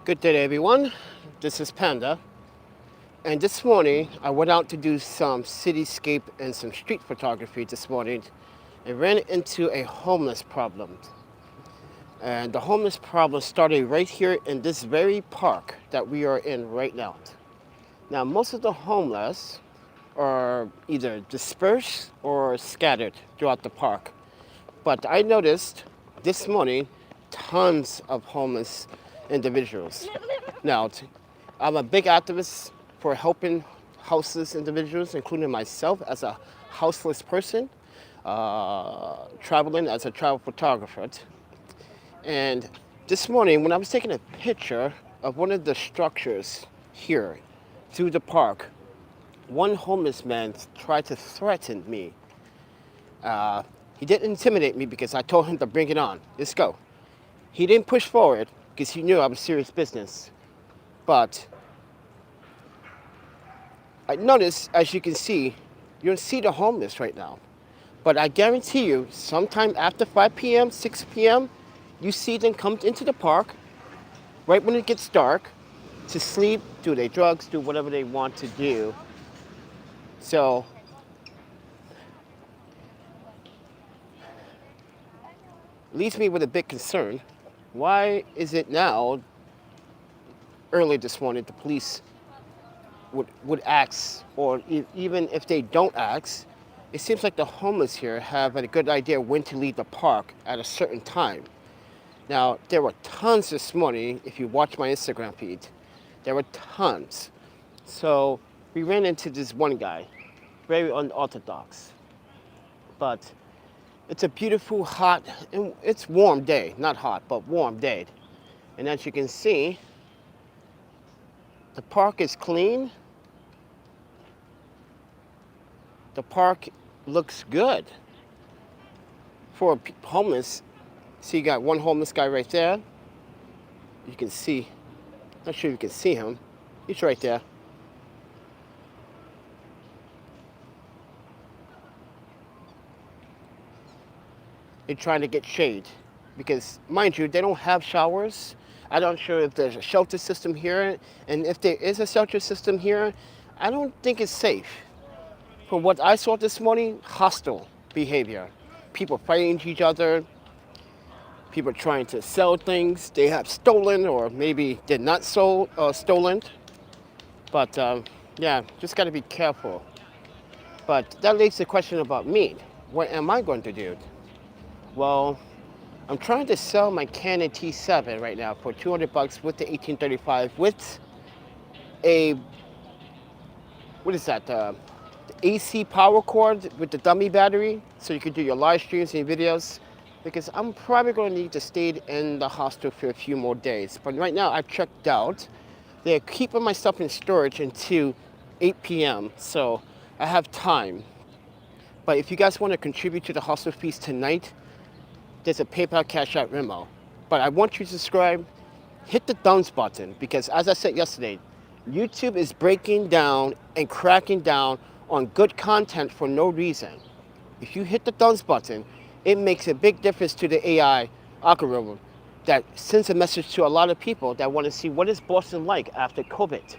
Good day, everyone. This is Panda. And this morning, I went out to do some cityscape and some street photography this morning and ran into a homeless problem. And the homeless problem started right here in this very park that we are in right now. Now, most of the homeless are either dispersed or scattered throughout the park. But I noticed this morning tons of homeless individuals. Now, I'm a big activist for helping houseless individuals, including myself as a houseless person, traveling as a travel photographer. And this morning, when I was taking a picture of one of the structures here through the park, one homeless man tried to threaten me. He didn't intimidate me because I told him to bring it on. Let's go. He didn't push forward because he knew I was serious business. But I noticed, as you can see, you don't see the homeless right now. But I guarantee you, sometime after 5 p.m., 6 p.m., you see them come into the park right when it gets dark to sleep, do their drugs, do whatever they want to do. So leaves me with a big concern. Why is it now, early this morning, the police would ask, or even if they don't ask, it seems like the homeless here have a good idea when to leave the park at a certain time. Now, there were tons this morning, if you watch my Instagram feed. There were tons. So we ran into this one guy, very unorthodox. But it's a beautiful, hot, and it's warm day. Not hot, but warm day. And as you can see, the park is clean. The park looks good for homeless. See, you got one homeless guy right there. You can see, not sure if you can see him. He's right there. They're trying to get shade because, mind you, they don't have showers. I'm not sure if there's a shelter system here, and if there is a shelter system here, I don't think it's safe. From what I saw this morning, hostile behavior. People fighting each other, people trying to sell things they have stolen or maybe did not stolen. But yeah, just got to be careful. But that leads to the question about me. What am I going to do? Well, I'm trying to sell my Canon T7 right now for $200 with the 1835 with a, what is that? The AC power cord with the dummy battery, so you can do your live streams and your videos. Because I'm probably going to need to stay in the hostel for a few more days. But right now, I've checked out. They're keeping my stuff in storage until 8 p.m. So I have time. But if you guys want to contribute to the hostel fees tonight, there's a PayPal, Cash App, Venmo. But I want you to subscribe. Hit the thumbs button because, as I said yesterday, YouTube is breaking down and cracking down on good content for no reason. If you hit the thumbs button, it makes a big difference to the AI algorithm that sends a message to a lot of people that want to see what is Boston like after COVID.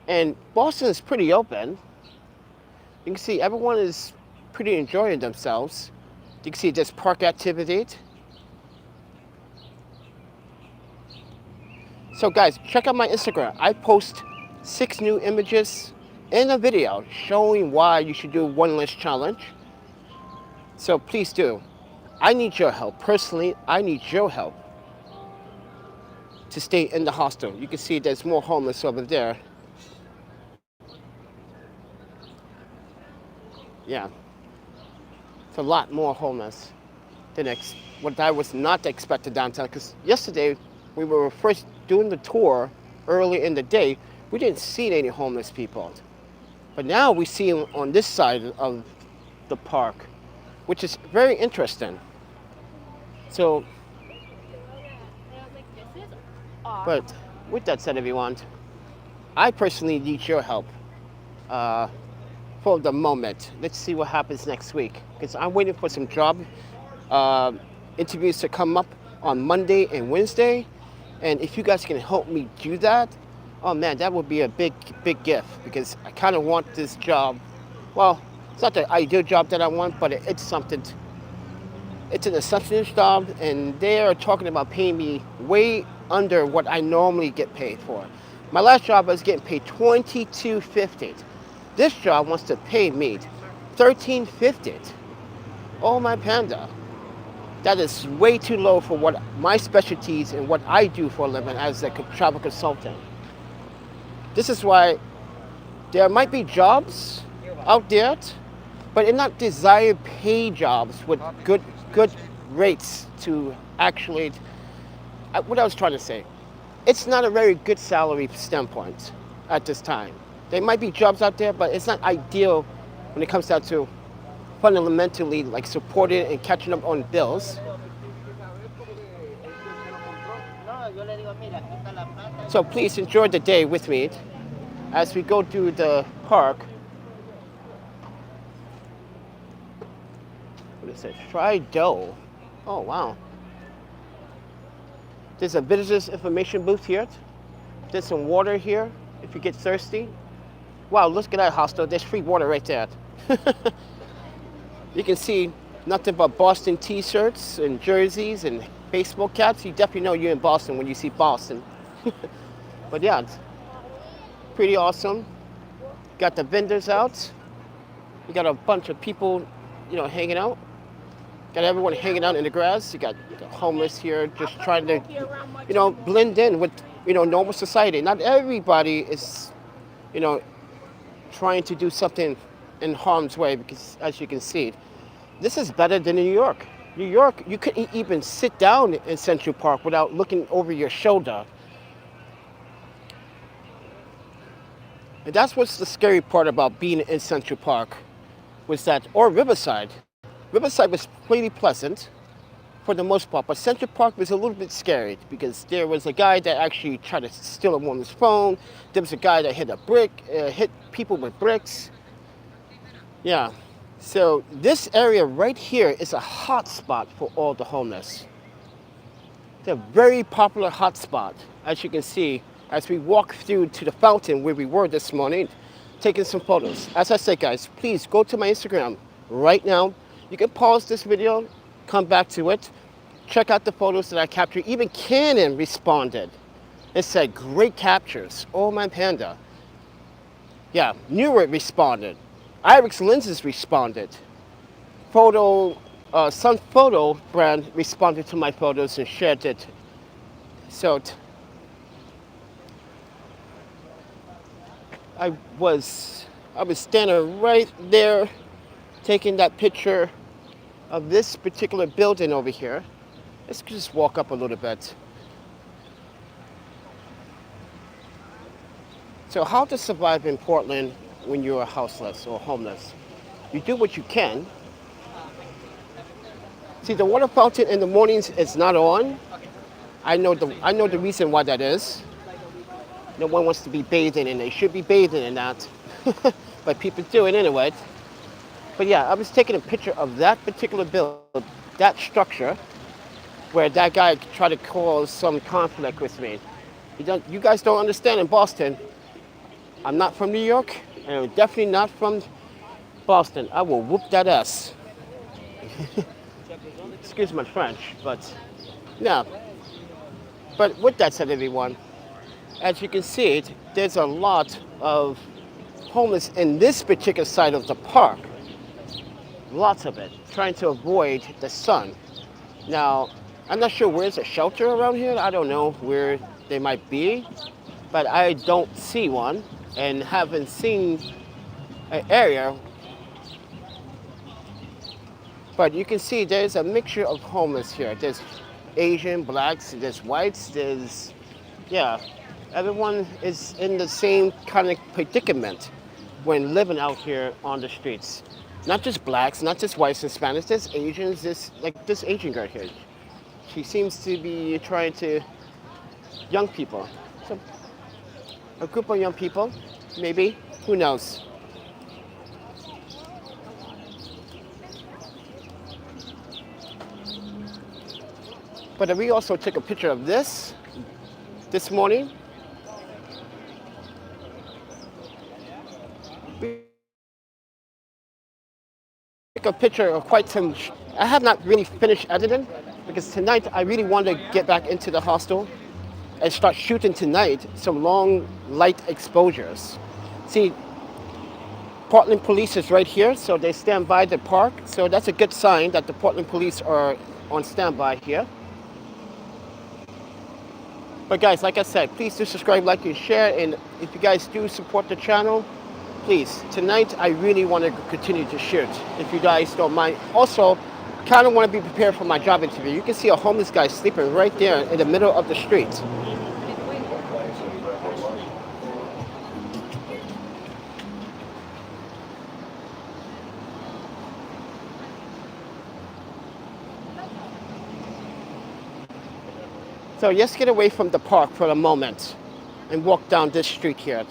And Boston is pretty open. You can see everyone is pretty enjoying themselves. You can see there's park activity. So guys, check out my Instagram. I post 6 new images and a video showing why you should do one less challenge. So please do. I need your help. Personally, I need your help to stay in the hostel. You can see there's more homeless over there. Yeah. It's a lot more homeless than what I was not expecting downtown. Because yesterday, we were first doing the tour early in the day, we didn't see any homeless people. But now we see them on this side of the park, which is very interesting. So, but with that said, everyone, I personally need your help for the moment. Let's see what happens next week, because I'm waiting for some job interviews to come up on Monday and Wednesday, And if you guys can help me do that, oh man, that would be a big gift, because I kind of want this job. Well, it's not the ideal job that I want, but it's something. It's an essential job, and they are talking about paying me way under what I normally get paid for. My last job I was getting paid $22.50. This job wants to pay me $13.50. Oh my panda. That is way too low for what my specialties and what I do for a living as a travel consultant. This is why there might be jobs out there, but they're not desired pay jobs with good rates to actually, what I was trying to say, it's not a very good salary standpoint at this time. There might be jobs out there, but it's not ideal when it comes down to fundamentally like supporting and catching up on bills. So please enjoy the day with me as we go through the park. What is it? Fried dough. Oh wow. There's a visitor's information booth here. There's some water here if you get thirsty. Wow, look at that hostel. There's free water right there. You can see nothing but Boston t-shirts and jerseys and baseball caps. You definitely know you're in Boston when you see Boston. But yeah, it's pretty awesome. Got the vendors out. You got a bunch of people, hanging out. Got everyone hanging out in the grass. You got the homeless here just trying to, blend in with, normal society. Not everybody is, trying to do something in harm's way, because as you can see, this is better than New York. New York, you couldn't even sit down in Central Park without looking over your shoulder. And that's what's the scary part about being in Central Park, was that, or Riverside. Riverside was pretty pleasant for the most part, but Central Park was a little bit scary because there was a guy that actually tried to steal a woman's phone. There was a guy that hit people with bricks. Yeah, so this area right here is a hot spot for all the homeless. It's a very popular hot spot, as you can see, as we walk through to the fountain where we were this morning, taking some photos. As I said, guys, please go to my Instagram right now. You can pause this video, come back to it, check out the photos that I captured. Even Canon responded. It said, great captures. Oh my panda. Yeah, Newer responded. Irix Lenses responded. Sun Photo brand responded to my photos and shared it. So I was standing right there taking that picture of this particular building over here. Let's just walk up a little bit. So how to survive in Portland when you're houseless or homeless? You do what you can. See, the water fountain in the mornings is not on. I know the reason why that is. No one wants to be bathing, and they should be bathing in that. But people do it anyway. But yeah, I was taking a picture of that particular build, that structure, where that guy tried to cause some conflict with me. You guys don't understand in Boston. I'm not from New York, and I'm definitely not from Boston. I will whoop that ass. Excuse my French, but yeah. But with that said, everyone, as you can see, there's a lot of homeless in this particular side of the park. Lots of it, trying to avoid the sun. Now, I'm not sure where's a shelter around here. I don't know where they might be, but I don't see one and haven't seen an area. But you can see there's a mixture of homeless here. There's Asian, blacks, there's whites, everyone is in the same kind of predicament when living out here on the streets. Not just blacks, not just whites and Spanish, there's Asians, this Asian girl here. She seems to be trying to, young people. So, a group of young people, maybe, who knows? But we also took a picture of this this morning. Take a picture of quite some. I have not really finished editing because tonight I really want to get back into the hostel and start shooting tonight some long light exposures. See, Portland police is right here, so they stand by the park. So that's a good sign that the Portland police are on standby here. But guys, like I said, please do subscribe, like, and share. And if you guys do support the channel, please, tonight I really want to continue to shoot, if you guys don't mind. Also, kind of want to be prepared for my job interview. You can see a homeless guy sleeping right there in the middle of the street. So let's get away from the park for a moment and walk down this street here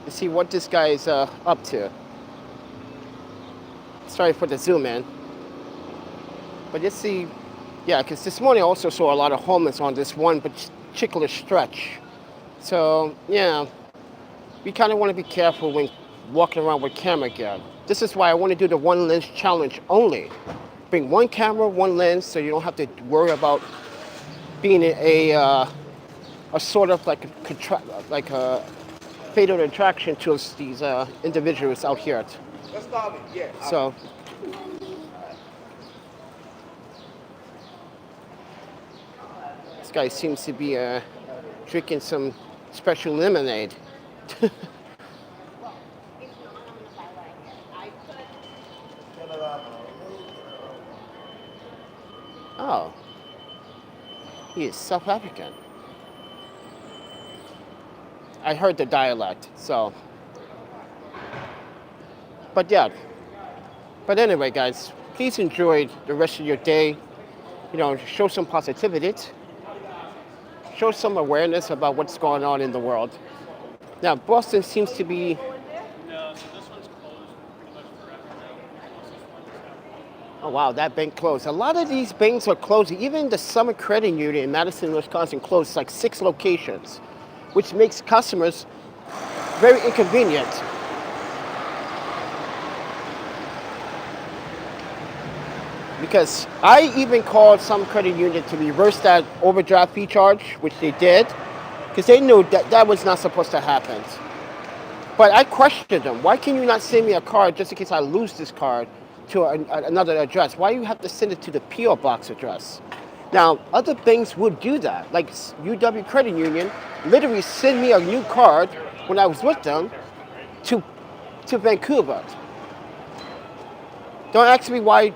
to see what this guy is up to. Sorry for the zoom in. But let's see, yeah, because this morning I also saw a lot of homeless on this one particular stretch. So, yeah, we kind of want to be careful when walking around with camera gear. This is why I want to do the one lens challenge only. Bring one camera, one lens, so you don't have to worry about being a sort of like a fatal attraction to these individuals out here. So, this guy seems to be drinking some special lemonade. Oh. He is South African. I heard the dialect, so. But yeah. But anyway, guys, please enjoy the rest of your day. You know, show some positivity. Show some awareness about what's going on in the world. Now, Boston seems to be. Oh wow, that bank closed. A lot of these banks are closing. Even the Summer Credit Union in Madison, Wisconsin closed like 6 locations, which makes customers very inconvenient. Because I even called some credit union to reverse that overdraft fee charge, which they did, because they knew that that was not supposed to happen. But I questioned them. Why can you not send me a card just in case I lose this card to another address? Why do you have to send it to the P.O. Box address? Now, other banks would do that. Like UW Credit Union literally sent me a new card when I was with them to Vancouver. Don't ask me why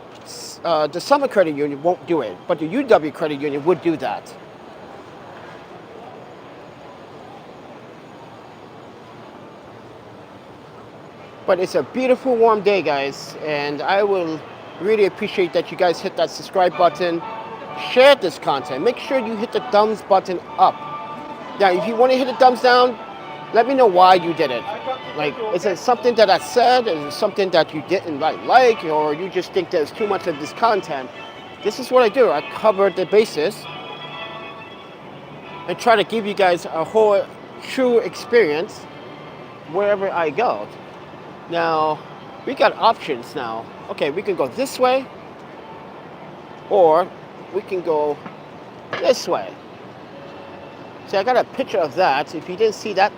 the Summer Credit Union won't do it, but the UW Credit Union would do that. But it's a beautiful warm day, guys, and I will really appreciate that you guys hit that subscribe button, share this content, make sure you hit the thumbs button up. Now, if you want to hit the thumbs down, let me know why you did it. Like, is it something that I said? Is it something that you didn't like, or you just think there's too much of this content? This is what I do. I cover the basis and try to give you guys a whole true experience wherever I go. Now, we got options now. Okay, we can go this way, or we can go this way. See, I got a picture of that. If you didn't see that,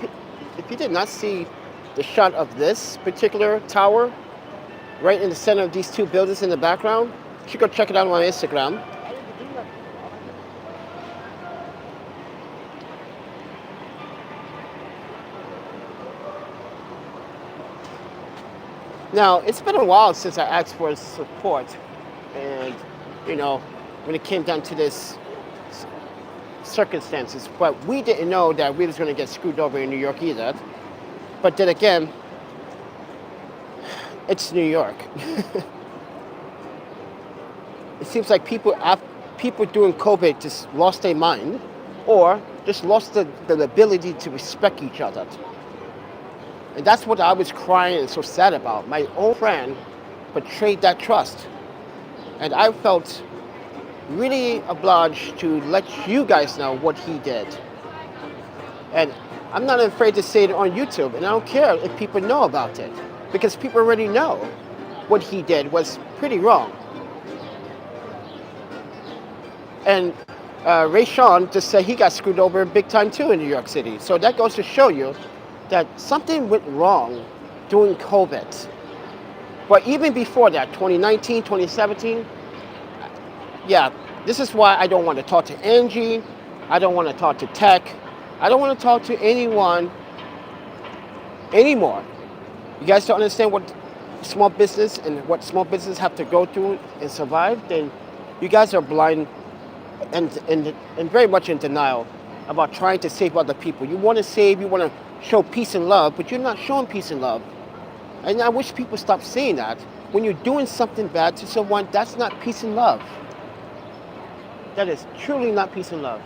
if you did not see the shot of this particular tower right in the center of these two buildings in the background, you should go check it out on my Instagram. Now, it's been a while since I asked for support, and, you know, when it came down to this circumstances, but we didn't know that we was going to get screwed over in New York either. But then again, it's New York. It seems like people during COVID just lost their mind, or just lost the ability to respect each other. And that's what I was crying and so sad about. My own friend betrayed that trust. And I felt really obliged to let you guys know what he did. And I'm not afraid to say it on YouTube, and I don't care if people know about it, because people already know what he did was pretty wrong. And Ray Sean just said he got screwed over big time too in New York City. So that goes to show you that something went wrong during COVID. But even before that, 2019, 2017, yeah, this is why I don't want to talk to Angie. I don't want to talk to Tech. I don't want to talk to anyone anymore. You guys don't understand what small business and what small business have to go through and survive, then you guys are blind and very much in denial about trying to save other people. You want to save, you want to show peace and love, but you're not showing peace and love. And I wish people stop saying that. When you're doing something bad to someone, that's not peace and love. That is truly not peace and love.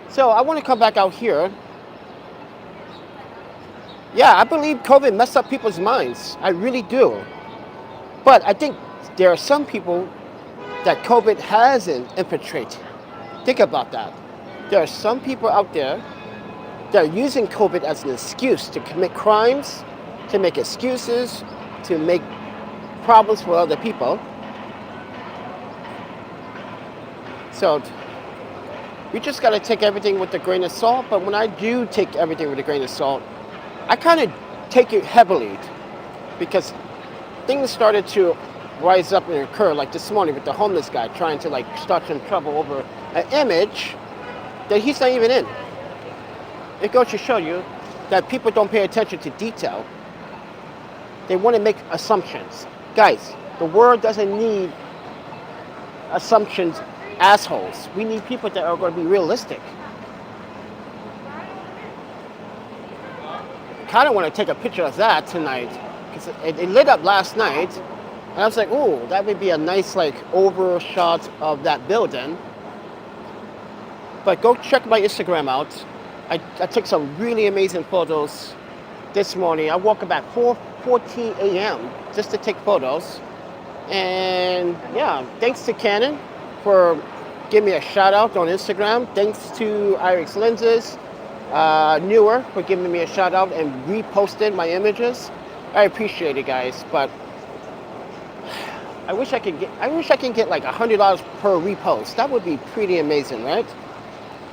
So I want to come back out here. Yeah, I believe COVID messed up people's minds. I really do. But I think there are some people that COVID hasn't infiltrated. Think about that. There are some people out there that are using COVID as an excuse to commit crimes, to make excuses, to make problems for other people. So you just got to take everything with a grain of salt. But when I do take everything with a grain of salt, I kind of take it heavily, because things started to rise up and occur, like this morning with the homeless guy trying to like start some trouble over an image that he's not even in. It goes to show you that people don't pay attention to detail. They want to make assumptions. Guys, the world doesn't need assumptions, assholes. We need people that are going to be realistic. Kind of want to take a picture of that tonight, because it lit up last night, and I was like, ooh, that would be a nice like overshot of that building. But go check my Instagram out. I took some really amazing photos this morning. I woke up at 4:14 a.m. just to take photos. And yeah, thanks to Canon for giving me a shout out on Instagram. Thanks to Iris Lenses, Newer, for giving me a shout out and reposting my images. I appreciate it, guys, but I wish I can get like $100 per repost. That would be pretty amazing, right?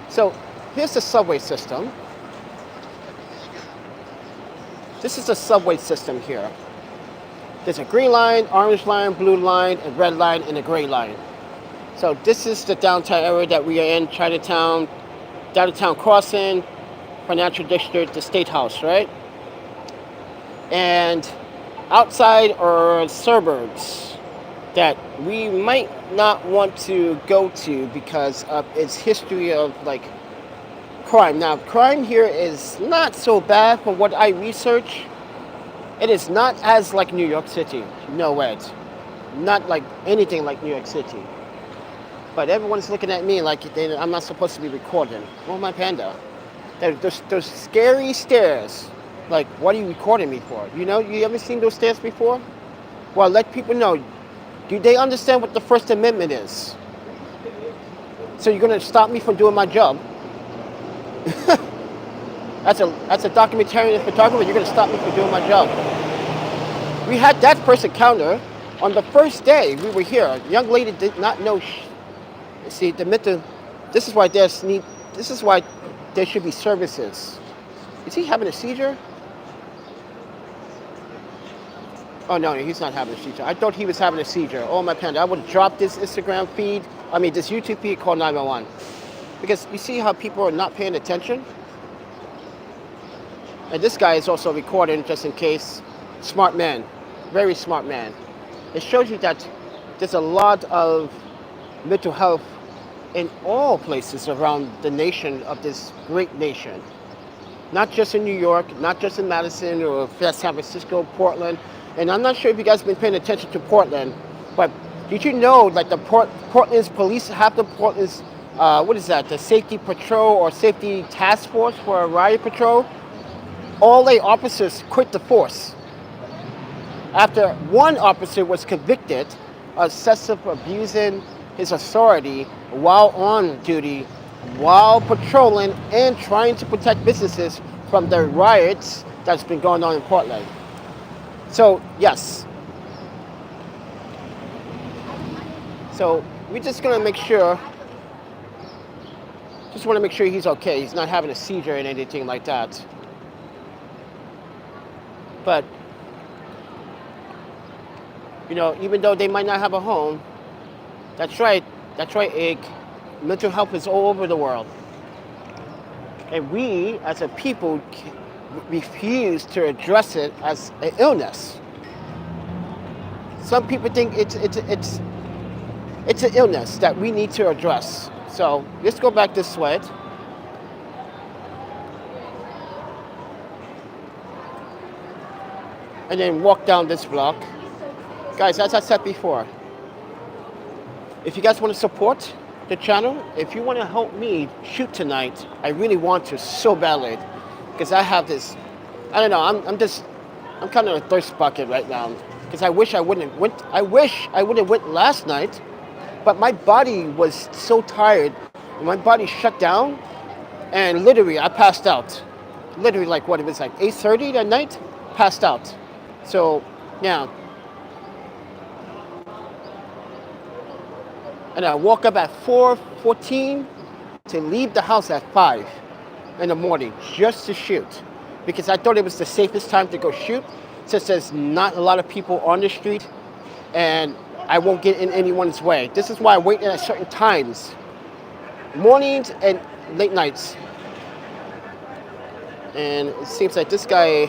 So here's the subway system. This is the subway system here. There's a green line, orange line, blue line, a red line, and a gray line. So this is the downtown area that we are in, Chinatown, Downtown Crossing, Financial District, the State House, right? And outside are suburbs that we might not want to go to because of its history of like crime. Now, crime here is not so bad from what I research. It is not as like New York City. No way. Not like anything like New York City. But everyone's looking at me like I'm not supposed to be recording. Oh, my panda. Those scary stares. Like, what are you recording me for? You know, you ever seen those stares before? Well, let people know. Do they understand what the First Amendment is? So you're going to stop me from doing my job? That's a documentarian photographer. You're going to stop me from doing my job. We had that first encounter on the first day we were here. A young lady did not know. See, this is why there should be services. Is he having a seizure? Oh no, he's not having a seizure. I thought he was having a seizure. Oh my panda, I would drop this Instagram feed. This YouTube feed, called 911. Because you see how people are not paying attention? And this guy is also recording just in case. Smart man, very smart man. It shows you that there's a lot of mental health in all places around the nation of this great nation. Not just in New York, not just in Madison or San Francisco, Portland. And I'm not sure if you guys have been paying attention to Portland, but did you know like the Portland's police, half the Portland's, the safety patrol or safety task force for a riot patrol, all the officers quit the force after one officer was convicted of excessive abusing his authority while on duty while patrolling and trying to protect businesses from the riots that's been going on in Portland. So yes, so we're just gonna make sure, just want to make sure he's okay. He's not having a seizure and anything like that. But you know, even though they might not have a home, that's right, Ig. Mental health is all over the world. And we, as a people, refuse to address it as an illness. Some people think it's an illness that we need to address. So let's go back this way. And then walk down this block. Guys, as I said before, if you guys want to support the channel, if you want to help me shoot tonight, I really want to so badly, because I have this, I don't know, I'm kind of a thirst bucket right now, because I wish I wouldn't have went last night, but my body was so tired, my body shut down, and literally I passed out. Literally, like what, it was like 8:30 that night, passed out. So yeah. And I woke up at 4:14 to leave the house at 5 in the morning just to shoot, because I thought it was the safest time to go shoot, since there's not a lot of people on the street and I won't get in anyone's way. This is why I wait at certain times, mornings and late nights. And it seems like this guy,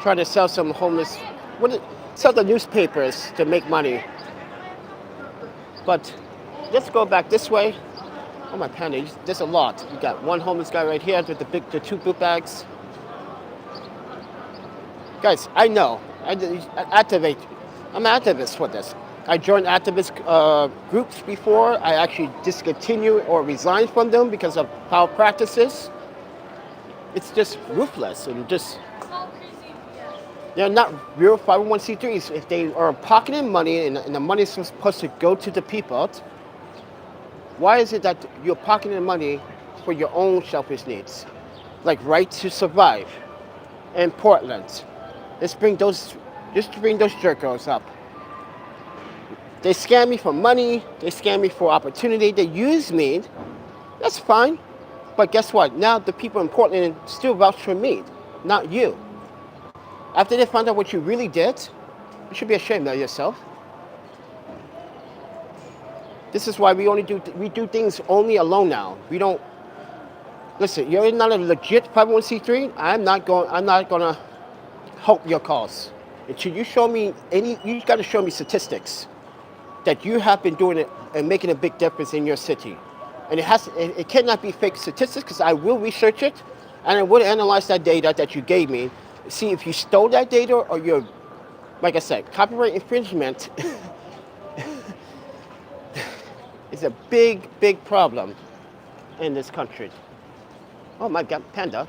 trying to sell some homeless, sell the newspapers to make money. But let's go back this way. Oh my Panda, there's a lot. You got one homeless guy right here with the two boot bags. Guys, I know, I'm an activist for this. I joined activist groups before. I actually discontinued or resigned from them because of foul practices. It's just ruthless and just, they're not real 501c3s. If they are pocketing money and the money is supposed to go to the people, why is it that you're pocketing money for your own selfish needs? Like right to survive in Portland. Let's bring those jerkos up. They scam me for money, they scam me for opportunity, they use me. That's fine. But guess what? Now the people in Portland still vouch for me, not you. After they find out what you really did, you should be ashamed of yourself. This is why we do things only alone now. We don't, listen, you're not a legit 501c3, I'm not gonna help your cause. Until you show me you gotta show me statistics that you have been doing it and making a big difference in your city. And it cannot be fake statistics, because I will research it and I will analyze that data that you gave me, see if you stole that data or you're, like I said, copyright infringement is a big, big problem in this country. Oh my God, Panda.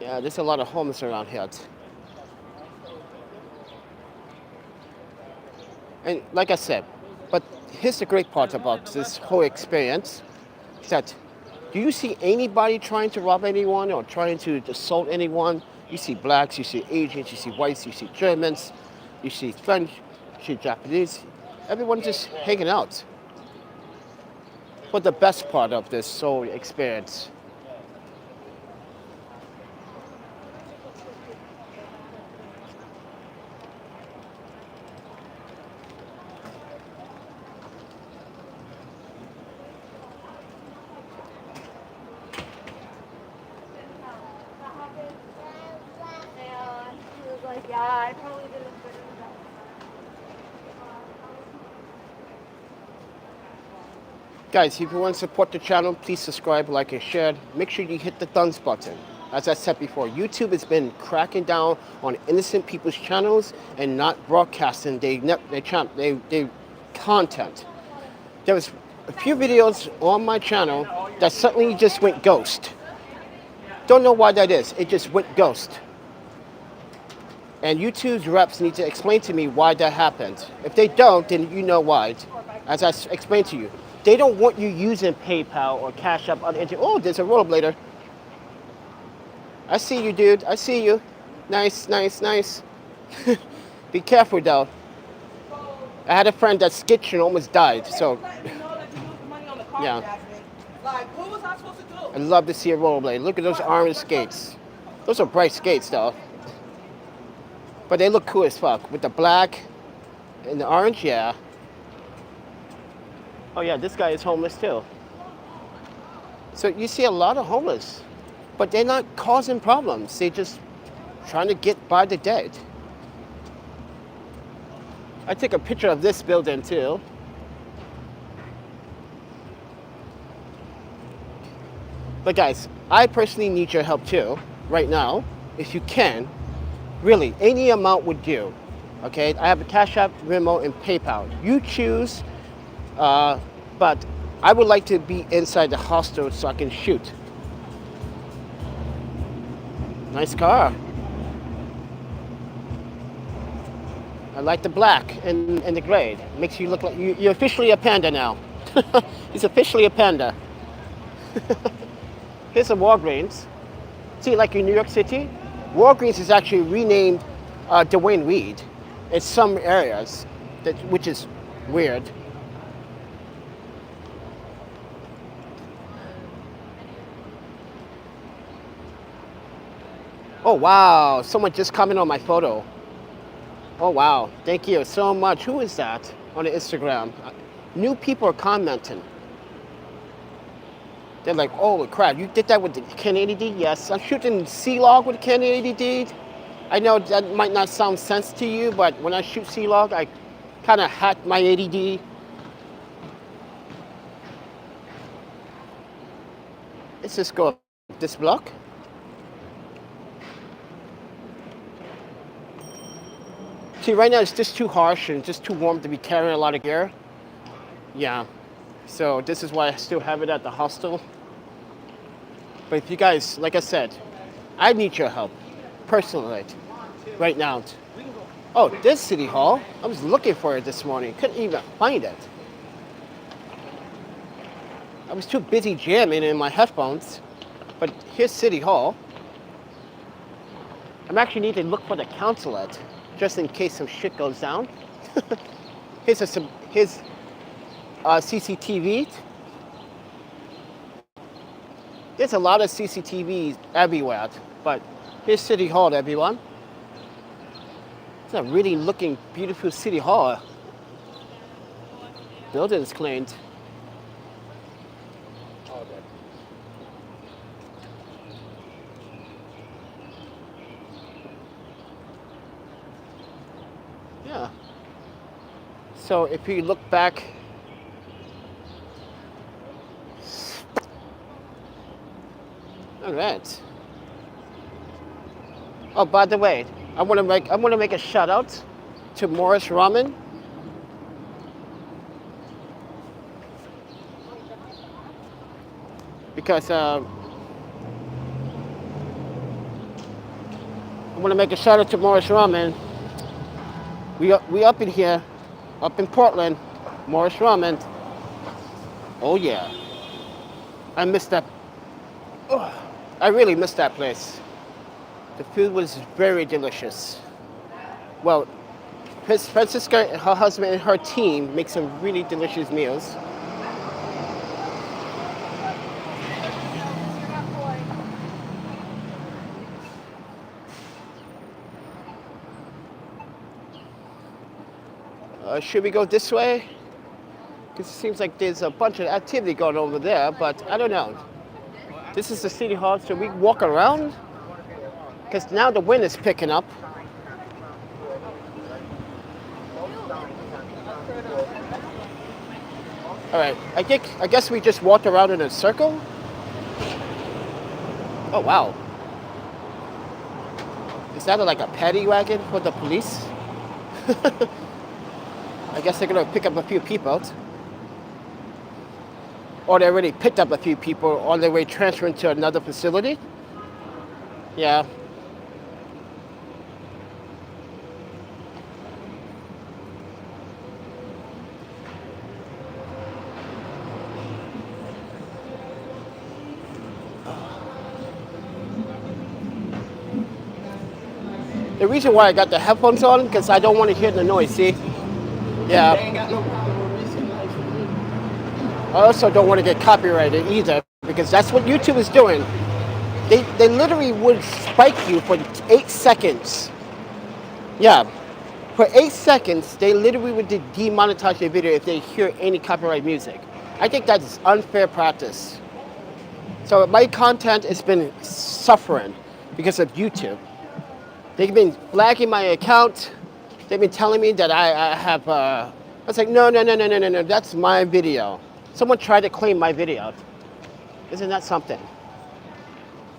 Yeah, there's a lot of homeless around here. And like I said, but here's the great part about this whole experience, is that do you see anybody trying to rob anyone or trying to assault anyone? You see blacks, you see Asians, you see whites, you see Germans, you see French, you see Japanese. Everyone's just hanging out. But the best part of this whole experience, I probably didn't put it in. guys, if you want to support the channel, please subscribe, like, and share. Make sure you hit the thumbs button. As I said before, YouTube has been cracking down on innocent people's channels and not broadcasting their content. There was a few videos on my channel that suddenly just went ghost. Don't know why that is. It just went ghost. And YouTube's reps need to explain to me why that happened. If they don't, then you know why. As I explained to you, they don't want you using PayPal or Cash App. Oh, there's a rollerblader. I see you, dude. I see you. Nice, nice, nice. Be careful, though. I had a friend that skitched and almost died. So, yeah. Like, what was I supposed to do? I'd love to see a rollerblade. Look at those orange skates. Those are bright skates, though. But they look cool as fuck. With the black and the orange, yeah. Oh, yeah, this guy is homeless, too. So you see a lot of homeless. But they're not causing problems. They're just trying to get by the day. I took a picture of this building, too. But guys, I personally need your help too, right now, if you can. Really, any amount would do. Okay, I have a Cash App, Venmo, and PayPal. You choose, but I would like to be inside the hostel so I can shoot. Nice car. I like the black and the gray. Makes you look like you're officially a panda now. He's officially a panda. Here's a Walgreens. See, like in New York City, Walgreens is actually renamed Dwayne Reed in some areas, which is weird. Oh wow, someone just commented on my photo. Oh wow, thank you so much. Who is that on the Instagram? New people are commenting. They're like, oh crap, you did that with the Canon 80D? Yes, I'm shooting C-Log with the Canon 80D. I know that might not sound sense to you, but when I shoot C-Log, I kind of hack my 80D. Let's just go up this block. See, right now it's just too harsh and just too warm to be carrying a lot of gear. Yeah, so this is why I still have it at the hostel. But if you guys, like I said, I need your help, personally, right now. Oh, this City Hall. I was looking for it this morning. Couldn't even find it. I was too busy jamming in my headphones. But here's City Hall. I'm actually need to look for the consulate, just in case some shit goes down. Here's CCTV. There's a lot of CCTVs everywhere, but here's City Hall, everyone. It's a really looking beautiful City Hall. Building's cleaned. Yeah. So if you look back, all right. Oh, by the way, I want to make a shout out to Morris Ramen. Because I want to make a shout out to Morris Ramen. We up in here, up in Portland, Morris Ramen. Oh yeah, I missed that. Oh, I really missed that place. The food was very delicious. Well, Francisca, her husband, and her team make some really delicious meals. Should we go this way? Because it seems like there's a bunch of activity going over there, but I don't know. This is the City Hall. Should we walk around? Because now the wind is picking up. All right, I guess we just walked around in a circle. Oh wow. Is that like a paddy wagon for the police? I guess they're gonna pick up a few people. Or they already picked up a few people on their way transferring to another facility. Yeah. The reason why I got the headphones on, because I don't want to hear the noise, see? Yeah. They ain't got no problem with recent life for me. I also don't want to get copyrighted either, because that's what YouTube is doing. They literally would spike you for 8 seconds. Yeah. For 8 seconds, they literally would demonetize your video if they hear any copyright music. I think that's unfair practice. So my content has been suffering because of YouTube. They've been flagging my account. They've been telling me that I have, I was like, no, that's my video. Someone tried to claim my video. Isn't that something?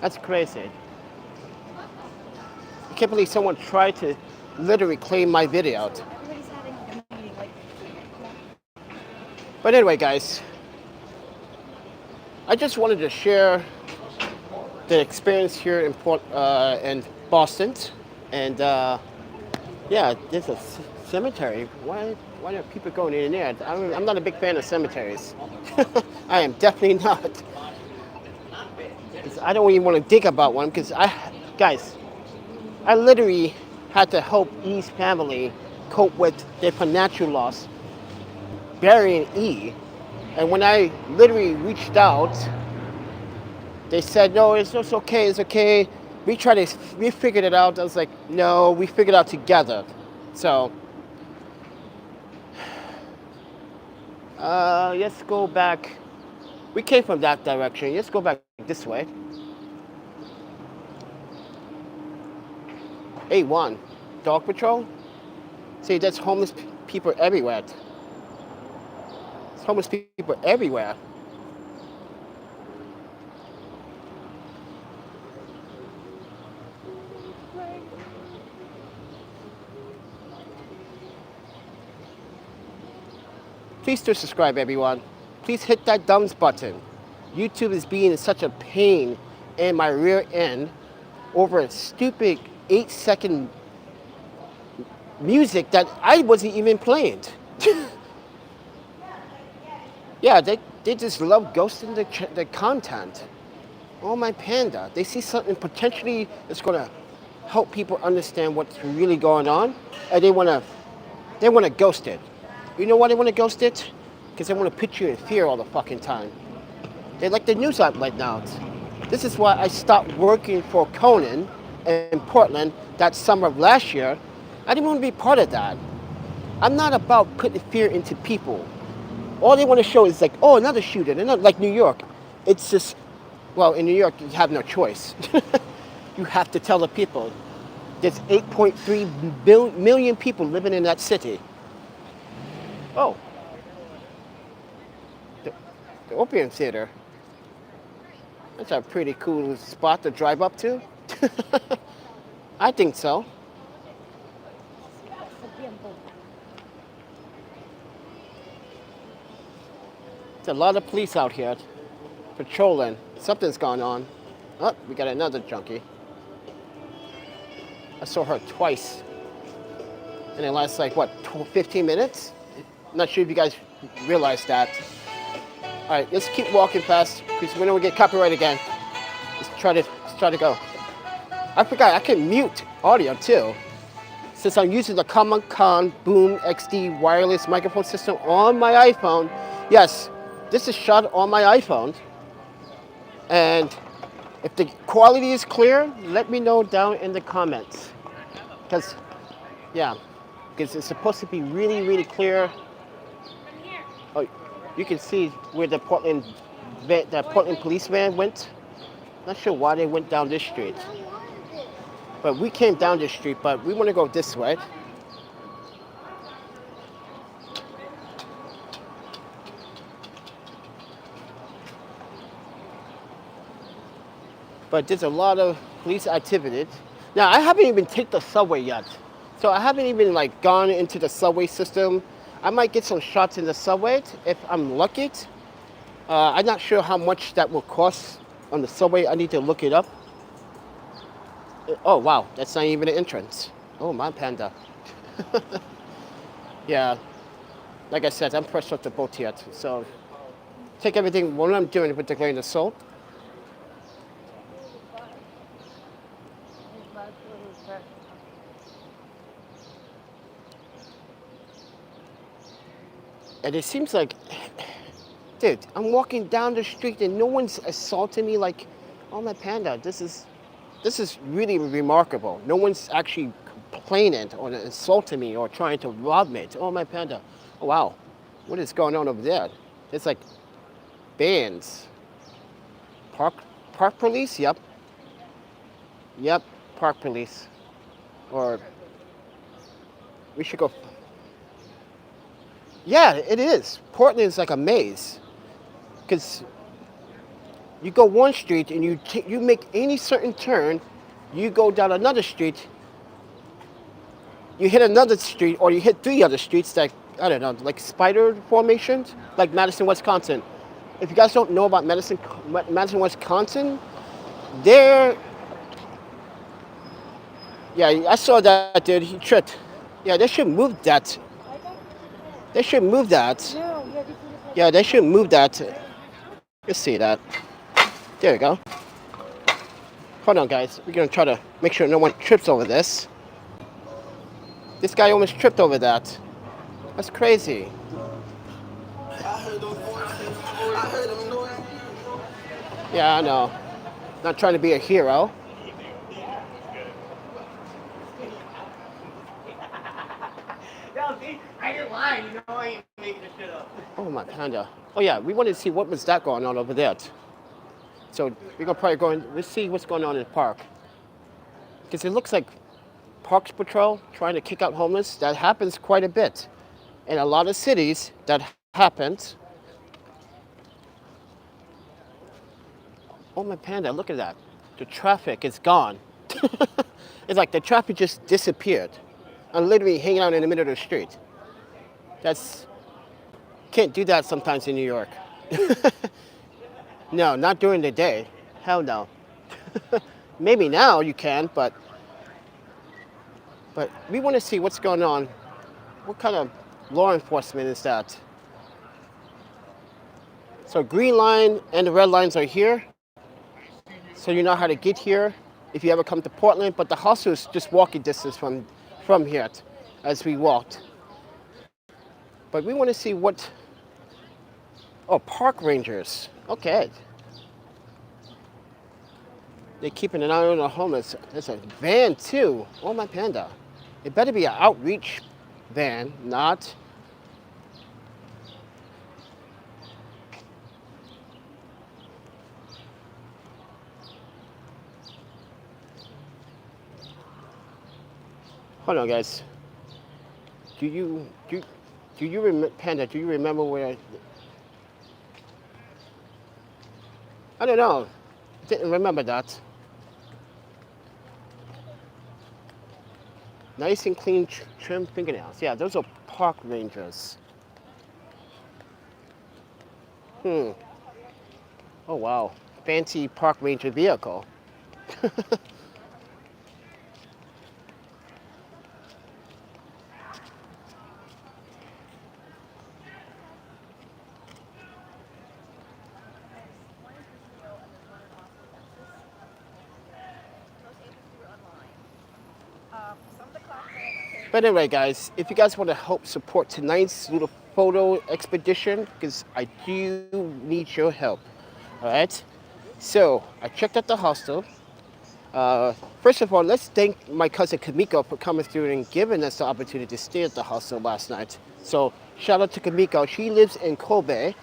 That's crazy. I can't believe someone tried to literally claim my video. Everybody's having like a meeting, like, But anyway, guys, I just wanted to share the experience here in Boston, and yeah, there's a cemetery. Why are people going in there? I'm not a big fan of cemeteries. I am definitely not. 'Cause I don't even want to think about one because guys, I literally had to help E's family cope with their financial loss, burying E. And when I literally reached out, they said, no, it's okay, it's okay. We figured it out. I was like, no, we figured it out together. So, let's go back. We came from that direction. Let's go back this way. A1, dog patrol. See, that's homeless people everywhere. There's homeless people everywhere. Please do subscribe, everyone. Please hit that thumbs button. YouTube is being such a pain in my rear end over a stupid 8-second music that I wasn't even playing. Yeah, they just love ghosting the content. Oh my panda, they see something potentially that's gonna help people understand what's really going on, and they wanna ghost it. You know why they wanna ghost it? Because they wanna put you in fear all the fucking time. They like the news outlet now. This is why I stopped working for Conan in Portland that summer of last year. I didn't want to be part of that. I'm not about putting fear into people. All they want to show is like, oh, another shooter, like New York. It's just, well, in New York, you have no choice. You have to tell the people. There's 8.3 million people living in that city. Oh. The Opium Theater. That's a pretty cool spot to drive up to. I think so. There's a lot of police out here patrolling. Something's going on. Oh, we got another junkie. I saw her twice. And it lasts like, what, 15 minutes? Not sure if you guys realize that. All right, let's keep walking fast because we don't get copyright again. Let's try to go. I forgot I can mute audio too. Since I'm using the Common Boom XD wireless microphone system on my iPhone, yes, this is shot on my iPhone. And if the quality is clear, let me know down in the comments. Because it's supposed to be really, really clear. Oh, you can see where the Portland police van went. Not sure why they went down this street. But we came down this street, but we want to go this way. But there's a lot of police activity. Now, I haven't even taken the subway yet. So I haven't even like gone into the subway system. I might get some shots in the subway if I'm lucky. I'm not sure how much that will cost on the subway. I need to look it up. Oh, wow, that's not even an entrance. Oh, my panda. Yeah, like I said, I'm fresh off the boat yet. So take everything, what I'm doing with the grain of salt. And it seems like, dude, I'm walking down the street and no one's assaulting me like, oh my panda, this is really remarkable. No one's actually complaining or insulting me or trying to rob me. Oh my panda. Oh wow, what is going on over there? It's like bands. Park police? Yep. Yep, park police. Or we should go. Yeah, it is. Portland is like a maze. Because you go one street and you make any certain turn, you go down another street, you hit another street, or you hit 3 other streets that, I don't know, like spider formations, like Madison, Wisconsin. If you guys don't know about Madison, Wisconsin, there, yeah, I saw that dude, he tripped. Yeah, they should move that. They should move that. Yeah, they should move that. You see that. There you go. Hold on, guys. We're gonna try to make sure no one trips over this. This guy almost tripped over that. That's crazy. Yeah, I know. Not trying to be a hero. I ain't lying, you know I ain't making this shit up. Oh my panda. Oh yeah, we wanted to see what was that going on over there. So we're gonna probably go and let's see what's going on in the park. Because it looks like Parks Patrol trying to kick out homeless. That happens quite a bit. In a lot of cities that happens. Oh my panda, look at that. The traffic is gone. It's like the traffic just disappeared. I'm literally hanging out in the middle of the street. Can't do that sometimes in New York. No, not during the day. Hell no. Maybe now you can, but we want to see what's going on. What kind of law enforcement is that? So green line and the red lines are here. So you know how to get here if you ever come to Portland, but the hostel is just walking distance from here as we walked. But we want to see what, oh, park rangers, okay. They're keeping an eye on the homeless. There's a van too, oh my panda. It better be an outreach van, not. Hold on, guys. Do you remember, Panda? Do you remember where? I don't know. Didn't remember that. Nice and clean, trim fingernails. Yeah, those are park rangers. Oh wow, fancy park ranger vehicle. But anyway, guys, if you guys want to help support tonight's little photo expedition, because I do need your help, all right? So I checked out the hostel. First of all, let's thank my cousin Kamiko for coming through and giving us the opportunity to stay at the hostel last night. So shout out to Kamiko. She lives in Kobe,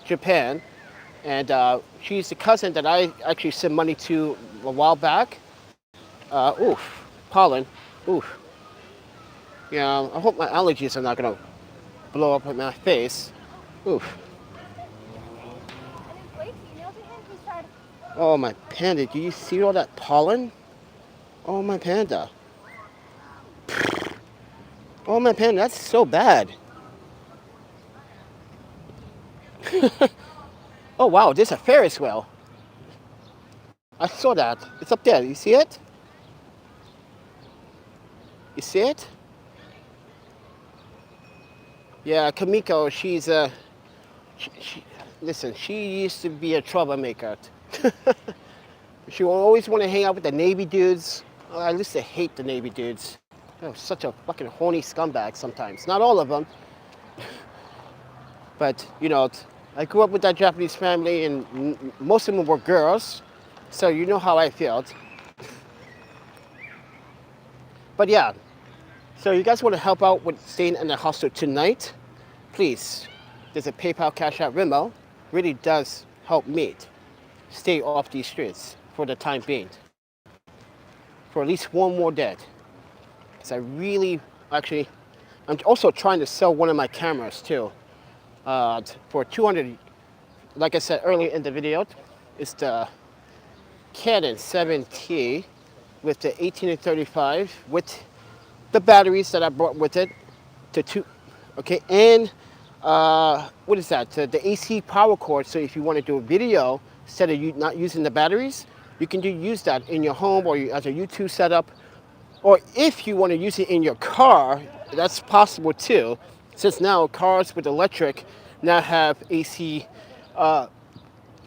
Japan, and she's the cousin that I actually sent money to a while back. Oof, pollen, oof. Yeah, I hope my allergies are not gonna blow up in my face. Oof. Oh my panda, do you see all that pollen? Oh my panda. Oh my panda, that's so bad. Oh wow, there's a Ferris wheel. I saw that. It's up there. You see it? You see it? Yeah, Kamiko, she's listen, she used to be a troublemaker. She will always want to hang out with the Navy dudes. Oh, I used to hate the Navy dudes. They're such a fucking horny scumbag sometimes. Not all of them. But you know, I grew up with that Japanese family, and most of them were girls, so you know how I felt. But yeah, so you guys want to help out with staying in the hostel tonight? Please, there's a PayPal, Cash App, Venmo. Really does help me stay off these streets for the time being, for at least one more day. So I really, actually, I'm also trying to sell one of my cameras too, for 200. Like I said earlier in the video, it's the Canon 7T with the 18 to 35 with the batteries that I brought with it to two, okay, and what is that? The AC power cord. So if you want to do a video instead of you not using the batteries, you can use that in your home or as a YouTube setup. Or if you want to use it in your car, that's possible too. Since now cars with electric now have AC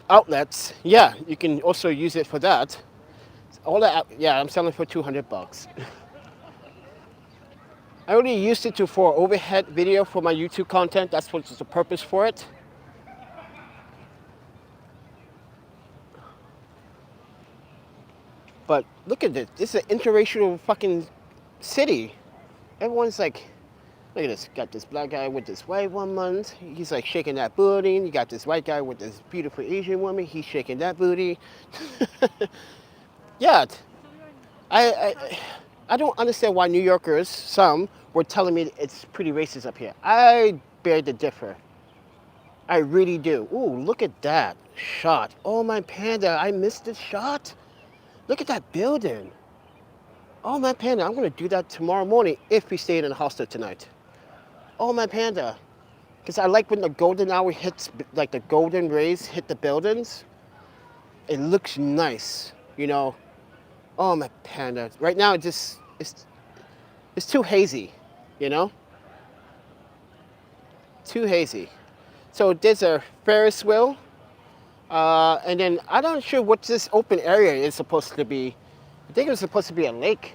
outlets. Yeah, you can also use it for that. All that, yeah, I'm selling for 200 bucks. I only used it for overhead video for my YouTube content. That's what's the purpose for it. But look at this. This is an interracial fucking city. Everyone's like, look at this. Got this black guy with this white woman. He's like shaking that booty. You got this white guy with this beautiful Asian woman. He's shaking that booty. Yeah, I don't understand why New Yorkers, some, were telling me it's pretty racist up here. I beg to differ. I really do. Ooh, look at that shot. Oh, my panda, I missed this shot. Look at that building. Oh, my panda, I'm going to do that tomorrow morning if we stay in the hostel tonight. Oh, my panda. Because I like when the golden hour hits, like the golden rays hit the buildings. It looks nice, you know. Oh, my panda. Right now, it's too hazy, you know? Too hazy. So there's a Ferris wheel. And then I'm not sure what this open area is supposed to be. I think it was supposed to be a lake.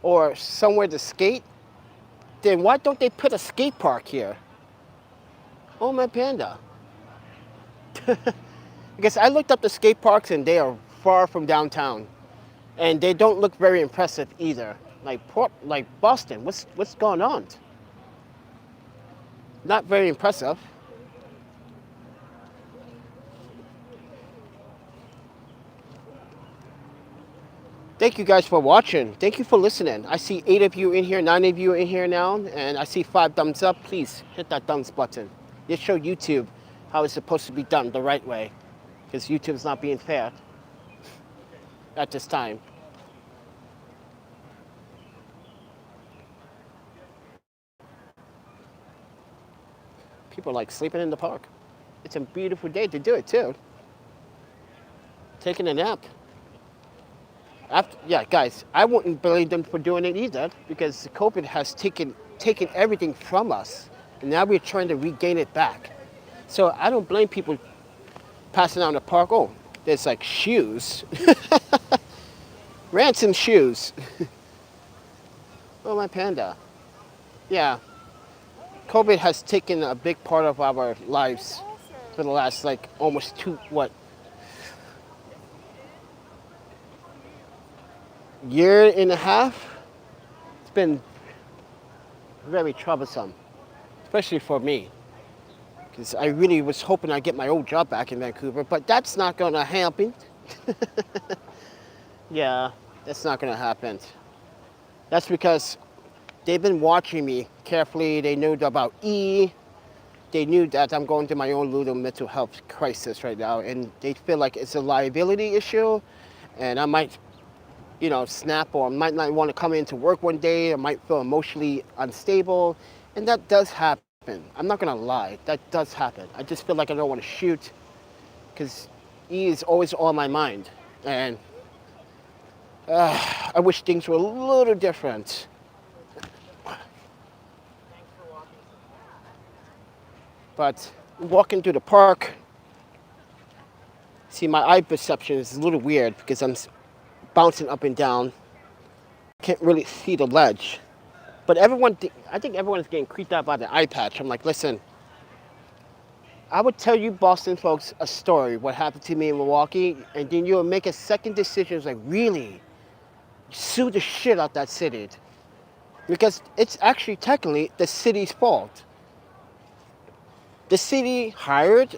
Or somewhere to skate. Then why don't they put a skate park here? Oh, my panda. Because I looked up the skate parks and they are far from downtown. And they don't look very impressive either. Like Boston, what's going on? Not very impressive. Thank you guys for watching. Thank you for listening. I see 8 of you in here, 9 of you in here now, and I see 5 thumbs up. Please hit that thumbs button. Just show YouTube how it's supposed to be done the right way. Because YouTube's not being fair at this time. People like sleeping in the park. It's a beautiful day to do it too. Taking a nap. Yeah, guys, I wouldn't blame them for doing it either because COVID has taken everything from us, and now we're trying to regain it back. So I don't blame people passing out in the park. Oh, there's like shoes, ransom shoes. Oh, my panda. Yeah, COVID has taken a big part of our lives for the last like almost year and a half. It's been very troublesome, especially for me, because I really was hoping I'd get my old job back in Vancouver, but that's not going to happen. Yeah, that's not going to happen. That's because they've been watching me carefully. They knew about E. They knew that I'm going through my own little mental health crisis right now, and they feel like it's a liability issue, and I might snap, or I might not want to come into work one day. I might feel emotionally unstable, and that does happen. I'm not gonna lie, that does happen. I just feel like I don't want to shoot because E is always on my mind, and I wish things were a little different. But walking through the park, see, my eye perception is a little weird because I'm bouncing up and down. Can't really see the ledge, But I think everyone's getting creeped out by the eye patch. I'm like, listen, I would tell you Boston folks a story, what happened to me in Milwaukee, and then you'll make a second decision. It's like, really? Sue the shit out that city. Because it's actually technically the city's fault. The city hired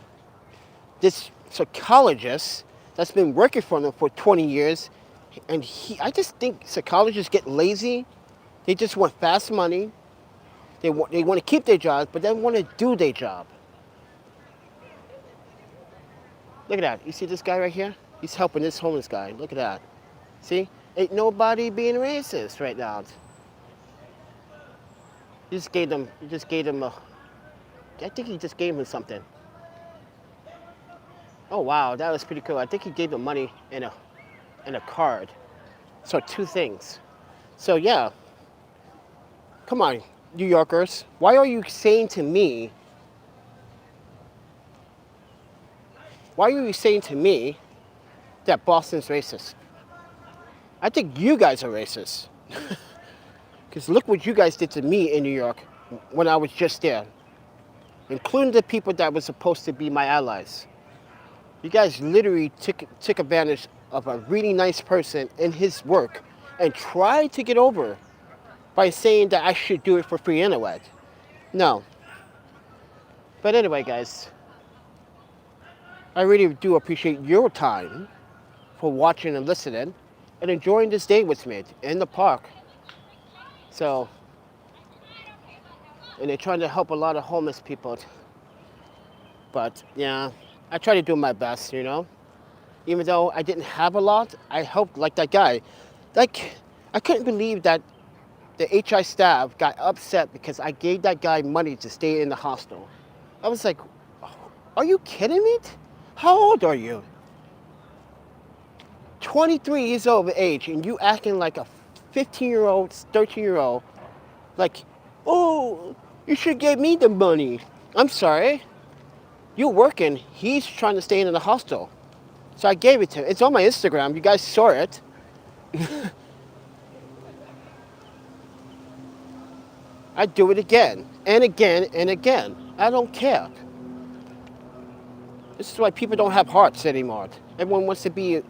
this psychologist that's been working for them for 20 years, and I just think psychologists get lazy. They just want fast money. They want to keep their jobs, but they don't want to do their job. Look at that. You see this guy right here? He's helping this homeless guy. Look at that. See? Ain't nobody being racist right now. He just gave him I think he just gave him something. Oh wow, that was pretty cool. I think he gave him money in a card. So 2 things. So yeah. Come on, New Yorkers. Why are you saying to me that Boston's racist? I think you guys are racist. Because look what you guys did to me in New York when I was just there. Including the people that were supposed to be my allies. You guys literally took advantage of a really nice person in his work and tried to get over by saying that I should do it for free anyway. No. But anyway, guys, I really do appreciate your time for watching and listening and enjoying this day with me in the park. So, and they're trying to help a lot of homeless people. But yeah, I try to do my best, you know. Even though I didn't have a lot, I helped like that guy. Like, I couldn't believe that the HI staff got upset because I gave that guy money to stay in the hostel. I was like, are you kidding me? How old are you? 23 years old of age, and you acting like a 15-year-old, 13-year-old. Like, oh, you should give me the money. I'm sorry. You're working. He's trying to stay in the hostel. So I gave it to him. It's on my Instagram. You guys saw it. I do it again and again and again. I don't care. This is why people don't have hearts anymore. Everyone wants to be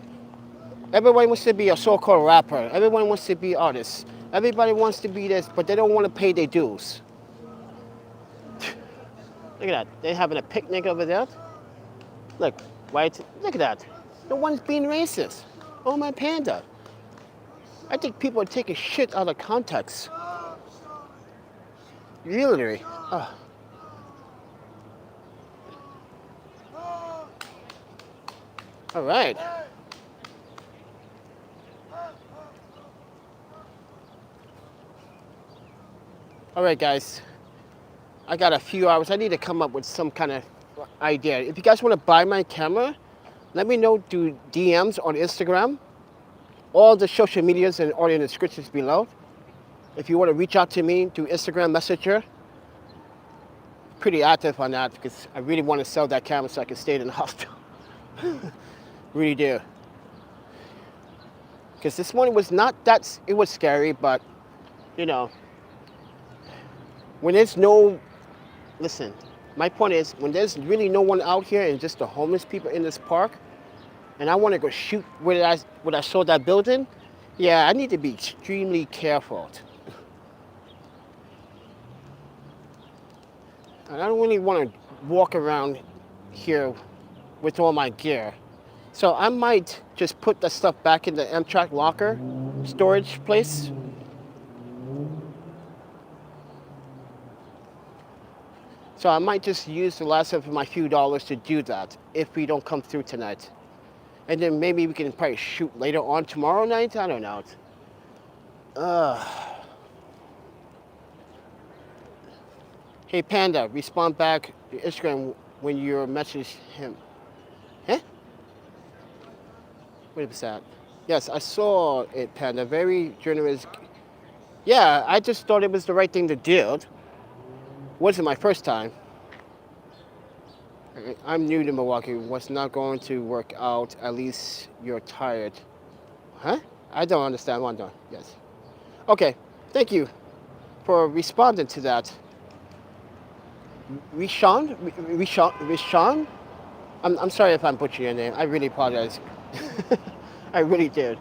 a so-called rapper. Everyone wants to be artists. Everybody wants to be this, but they don't want to pay their dues. Look at that. They're having a picnic over there. Look, right? Look at that. No one's being racist. Oh, my panda. I think people are taking shit out of context. Really? Oh. All right. All right, guys. I got a few hours. I need to come up with some kind of idea. If you guys want to buy my camera, let me know through DMs on Instagram. All the social medias and all in the descriptions below. If you want to reach out to me through Instagram Messenger, pretty active on that because I really want to sell that camera so I can stay in the hospital. Really do. Because this morning was not that, it was scary, but, you know, when there's no, listen, my point is, when there's really no one out here and just the homeless people in this park, and I want to go shoot where I saw that building, yeah, I need to be extremely careful. And I don't really want to walk around here with all my gear. So I might just put the stuff back in the Amtrak locker storage place. So I might just use the last of my few dollars to do that if we don't come through tonight. And then maybe we can probably shoot later on tomorrow night. I don't know. Hey Panda, respond back to Instagram when you message him. Huh? What was that? Yes, I saw it, Panda. Very generous. Yeah, I just thought it was the right thing to do. Wasn't my first time. I'm new to Milwaukee. Was not going to work out. At least you're tired. Huh? I don't understand. Yes. Okay. Thank you. for responding to that. Rishan? I'm sorry if I'm butchering your name. I really apologize. I really did.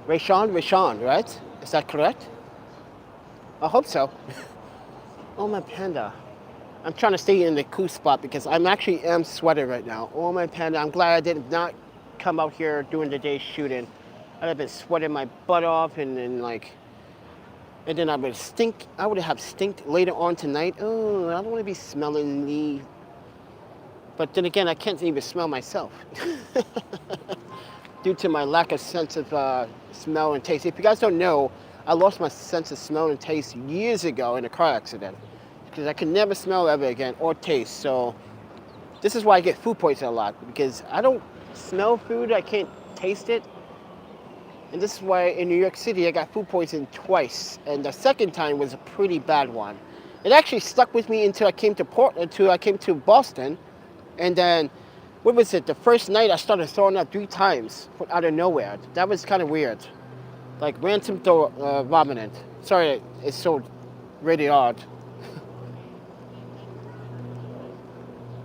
Rishan, right? Is that correct? I hope so. Oh, my panda. I'm trying to stay in the cool spot because I'm actually am sweating right now. Oh, my panda. I'm glad I did not come out here during the day shooting. I'd have been sweating my butt off and then I would stink. I would have stinked later on tonight. Oh, I don't want to be smelling me. But then again, I can't even smell myself due to my lack of sense of smell and taste. If you guys don't know, I lost my sense of smell and taste years ago in a car accident because I could never smell ever again or taste. So this is why I get food poisoning a lot because I don't smell food, I can't taste it. And this is why in New York City I got food poisoning twice, and the second time was a pretty bad one. It actually stuck with me until I came to Boston, and then what was it? The first night I started throwing up 3 times out of nowhere. That was kind of weird, like random vomiting. Sorry, it's so really odd.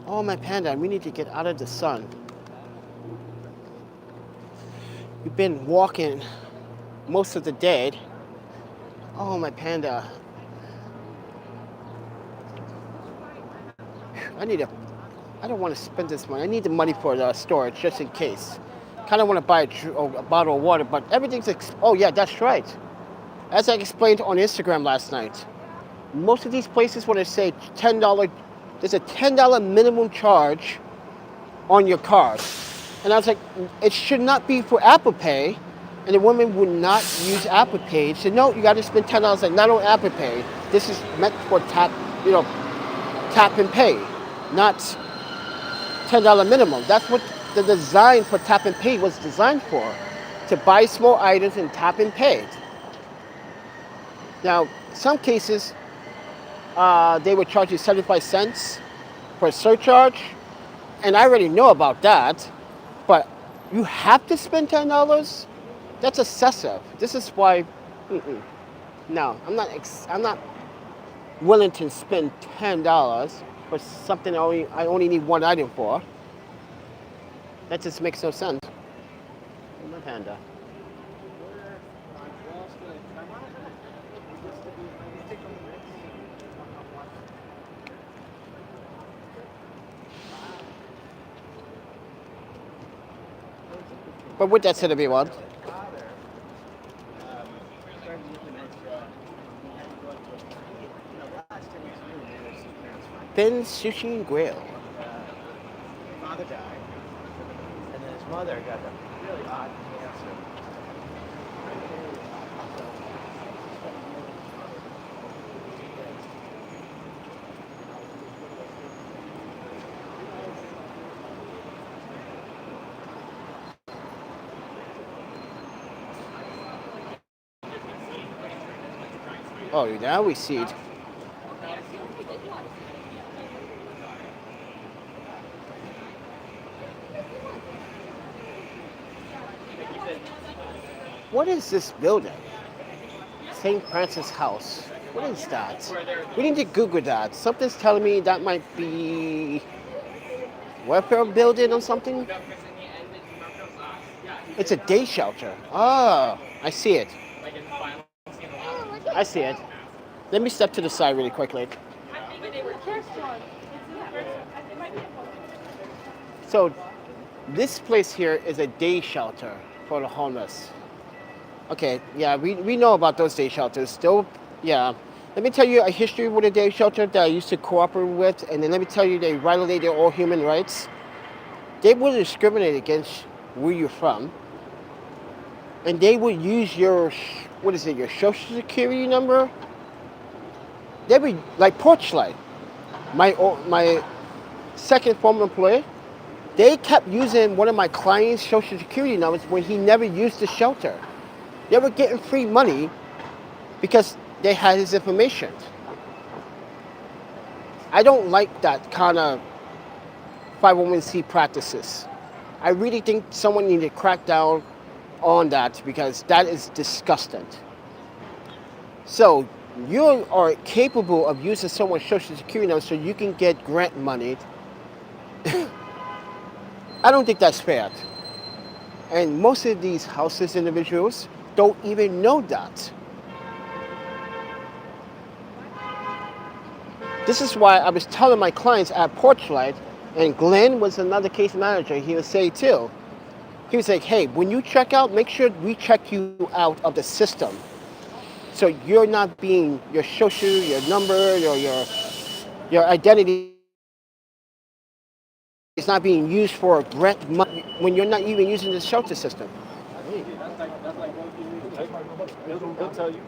Oh, my panda, we need to get out of the sun. We've been walking most of the day. Oh, my panda. I don't want to spend this money. I need the money for the storage just in case. Kind of want to buy a bottle of water, but everything's, oh yeah, that's right. As I explained on Instagram last night, most of these places when they say $10, there's a $10 minimum charge on your card. And I was like, it should not be for Apple Pay. And the woman would not use Apple Pay. She said, no, you got to spend $10 like not on Apple Pay. This is meant for tap and pay, not $10 minimum. That's what the design for tap and pay was designed for, to buy small items and tap and pay. Now, some cases, they would charge you 75 cents for a surcharge. And I already know about that. But you have to spend $10? That's excessive. This is why, no, I'm not willing to spend $10 for something I only need one item for. That just makes no sense. My panda. But with that said, everyone, Ben's Sushi and Grill. His father died, and then his mother got a really odd cancer. Oh, now we see it. What is this building? St. Francis House. What is that? We need to Google that. Something's telling me that might be welfare building or something. It's a day shelter. Oh, I see it. I see it. Let me step to the side really quickly. So this place here is a day shelter for the homeless. Okay, yeah, we know about those day shelters. Still, yeah. Let me tell you a history with a day shelter that I used to cooperate with, and then let me tell you they violated all human rights. They would discriminate against where you're from, and they would use your, what is it, your social security number? They would, like Porchlight, my second former employer, they kept using one of my client's social security numbers when he never used the shelter. They were getting free money because they had his information. I don't like that kind of 501c practices. I really think someone needs to crack down on that because that is disgusting. So you are capable of using someone's social security number so you can get grant money, I don't think that's fair. And most of these houseless individuals don't even know that. This is why I was telling my clients at Porchlight, and Glenn was another case manager, he would say too. He was like, hey, when you check out, make sure we check you out of the system. So you're not being, your social, your number, your identity is not being used for grant money when you're not even using the shelter system. He'll tell you.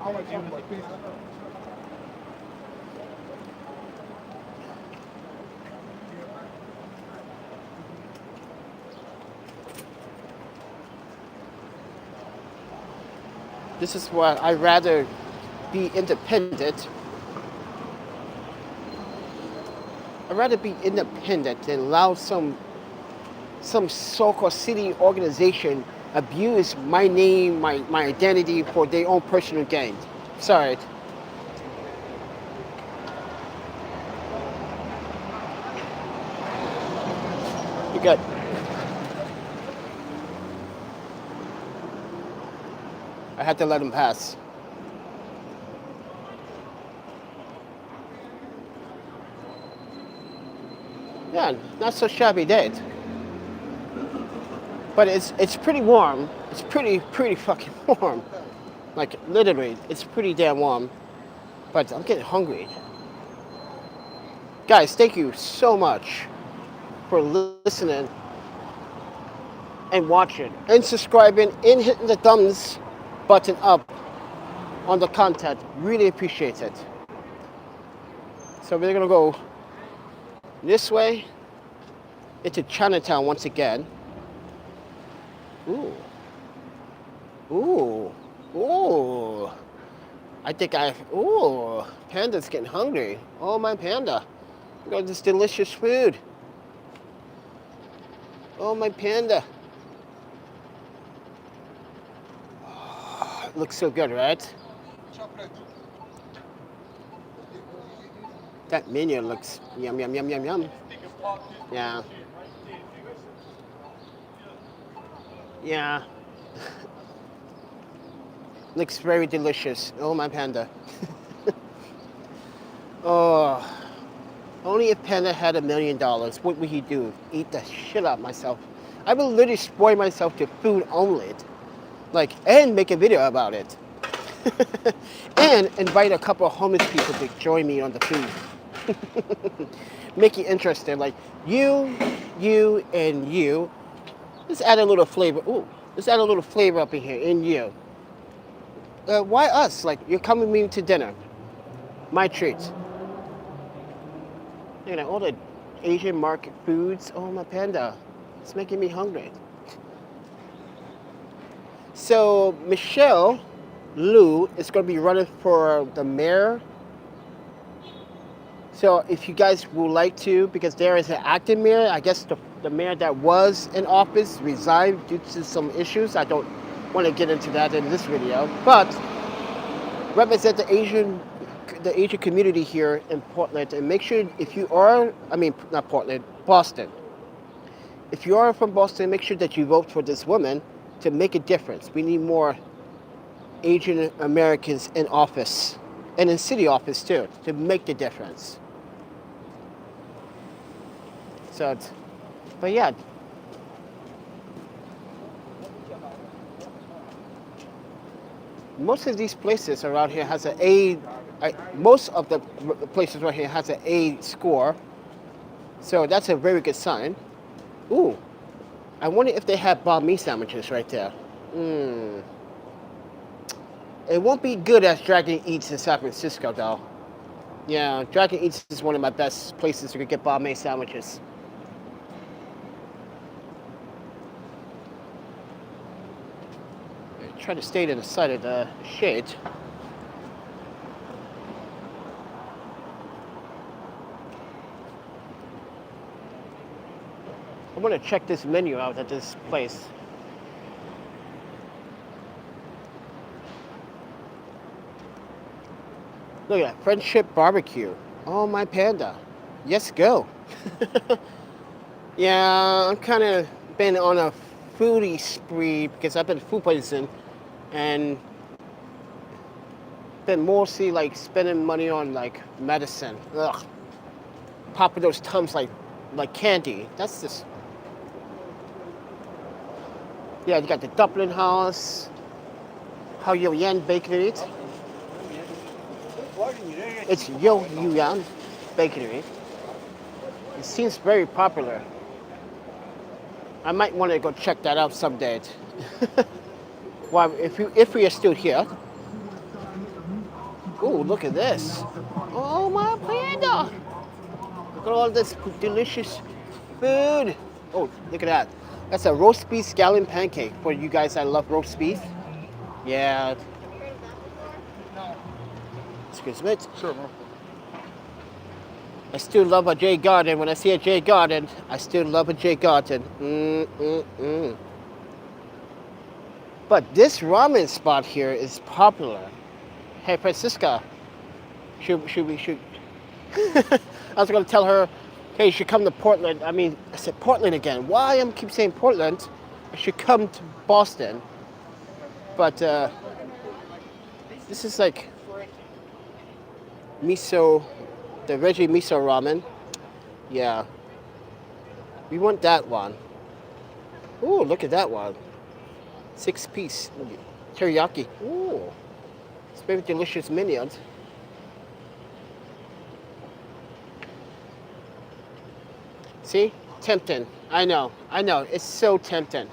This is why I'd rather be independent. I'd rather be independent than allow some so-called city organization abuse my name, my identity for their own personal gain. Sorry. You good. I had to let him pass. Yeah, not so shabby day. But it's pretty warm. It's pretty fucking warm. Like literally, it's pretty damn warm. But I'm getting hungry. Guys, thank you so much for listening and watching and subscribing and hitting the thumbs button up on the content. Really appreciate it. So we're gonna go this way into Chinatown once again. Ooh. Ooh. Ooh. I think ooh, Panda's getting hungry. Oh, my Panda. Look at this delicious food. Oh, my Panda. Oh, it looks so good, right? That menu looks yum, yum, yum, yum, yum. Yeah. Yeah. Looks very delicious. Oh, my Panda. Oh. Only if Panda had $1 million, what would he do? Eat the shit out of myself. I would literally spoil myself to food only. Like, and make a video about it. And invite a couple of homeless people to join me on the food. Make it interesting. Like, you, and you. Let's add a little flavor. Ooh, let's add a little flavor up in here. And you. Why us? Like, you're coming with me to dinner. My treat. You know, all the Asian market foods. Oh, my Panda. It's making me hungry. So, Michelle Liu is going to be running for the mayor. So, if you guys would like to, because there is an active mayor, I guess the mayor that was in office resigned due to some issues. I don't want to get into that in this video, but represent the Asian community here in Portland, and make sure if you are, I mean, not Portland, Boston. If you are from Boston, make sure that you vote for this woman to make a difference. We need more Asian Americans in office, and in city office too, to make the difference. So, but yeah. Most of these places around here has an A. Most of the places right here has an A score, so that's a very good sign. Ooh, I wonder if they have banh mi sandwiches right there. It won't be good as Dragon Eats in San Francisco, though. Yeah, Dragon Eats is one of my best places to get banh mi sandwiches. Try to stay to the side of the shade. I want to check this menu out at this place. Look at that, Friendship Barbecue. Oh, my panda. Yes, go. Yeah, I'm kind of been on a foodie spree because I've been food poisoned and been mostly like spending money on like medicine. Ugh. Popping those tums like candy. That's just. Yeah, you got the Dublin House, How Yo Yan Bakery. It's Yo Yan Bakery. It seems very popular. I might want to go check that out someday. Well, if we are still here. Ooh, look at this. Oh my panda! Look at all this delicious food. Oh, look at that. That's a roast beef scallion pancake for you guys that love roast beef. Yeah. Excuse me. Sure, man. I still love a J Garden. When I see a J Garden, I still love a J Garden. But this ramen spot here is popular. Hey, Francisca, should I was gonna tell her, hey, you should come to Portland. I said Portland again. Why I keep saying Portland? I should come to Boston. But this is like miso, the veggie miso ramen. Yeah, we want that one. Ooh, look at that one. 6-piece teriyaki. Ooh, it's very delicious minions. See? Tempting. I know. It's so tempting.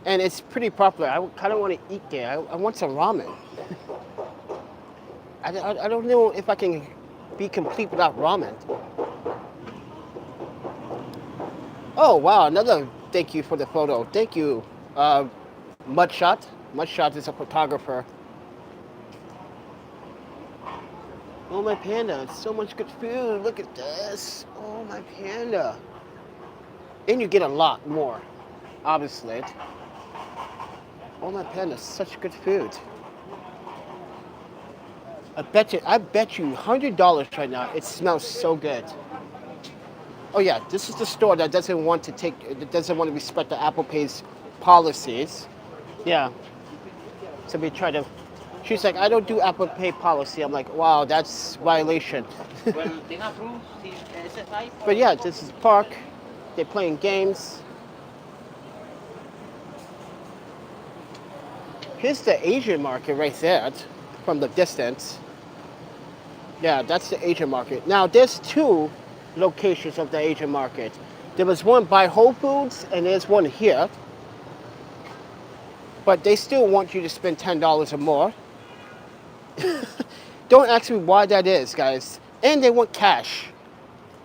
And it's pretty popular. I kind of want to eat there. I want some ramen. I don't know if I can be complete without ramen. Oh, wow. Another thank you for the photo. Thank you, Mudshot. Mudshot is a photographer. Oh, my panda. It's so much good food. Look at this. Oh, my panda. And you get a lot more, obviously. Oh, my panda. Such good food. I bet you $100 right now. It smells so good. Oh yeah, this is the store that doesn't want to respect the Apple Pay's policies. Yeah. So we try to. She's like, I don't do Apple Pay policy. I'm like, wow, that's violation. But yeah, this is park. They're playing games. Here's the Asian market right there, from the distance. Yeah, that's the Asian market. Now there's two locations of the Asian market. There was one by Whole Foods and there's one here. But they still want you to spend $10 or more. Don't ask me why that is, guys. And they want cash.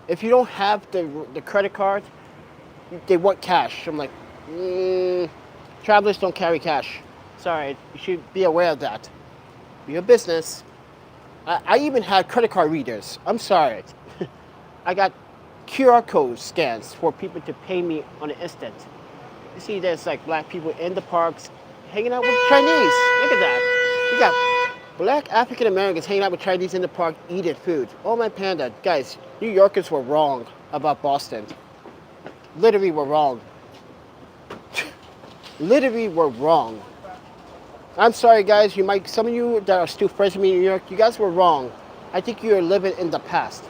If you don't have the credit card, they want cash. I'm like, travelers don't carry cash. Sorry, you should be aware of that. Be a business. I even had credit card readers. I'm sorry. I got QR code scans for people to pay me on the instant. You see, there's like black people in the parks hanging out with Chinese. Look at that. You got black African Americans hanging out with Chinese in the park eating food. Oh, my panda. Guys, New Yorkers were wrong about Boston. Literally were wrong. Literally were wrong. I'm sorry, guys. Some of you that are still friends with me in New York, you guys were wrong. I think you are living in the past.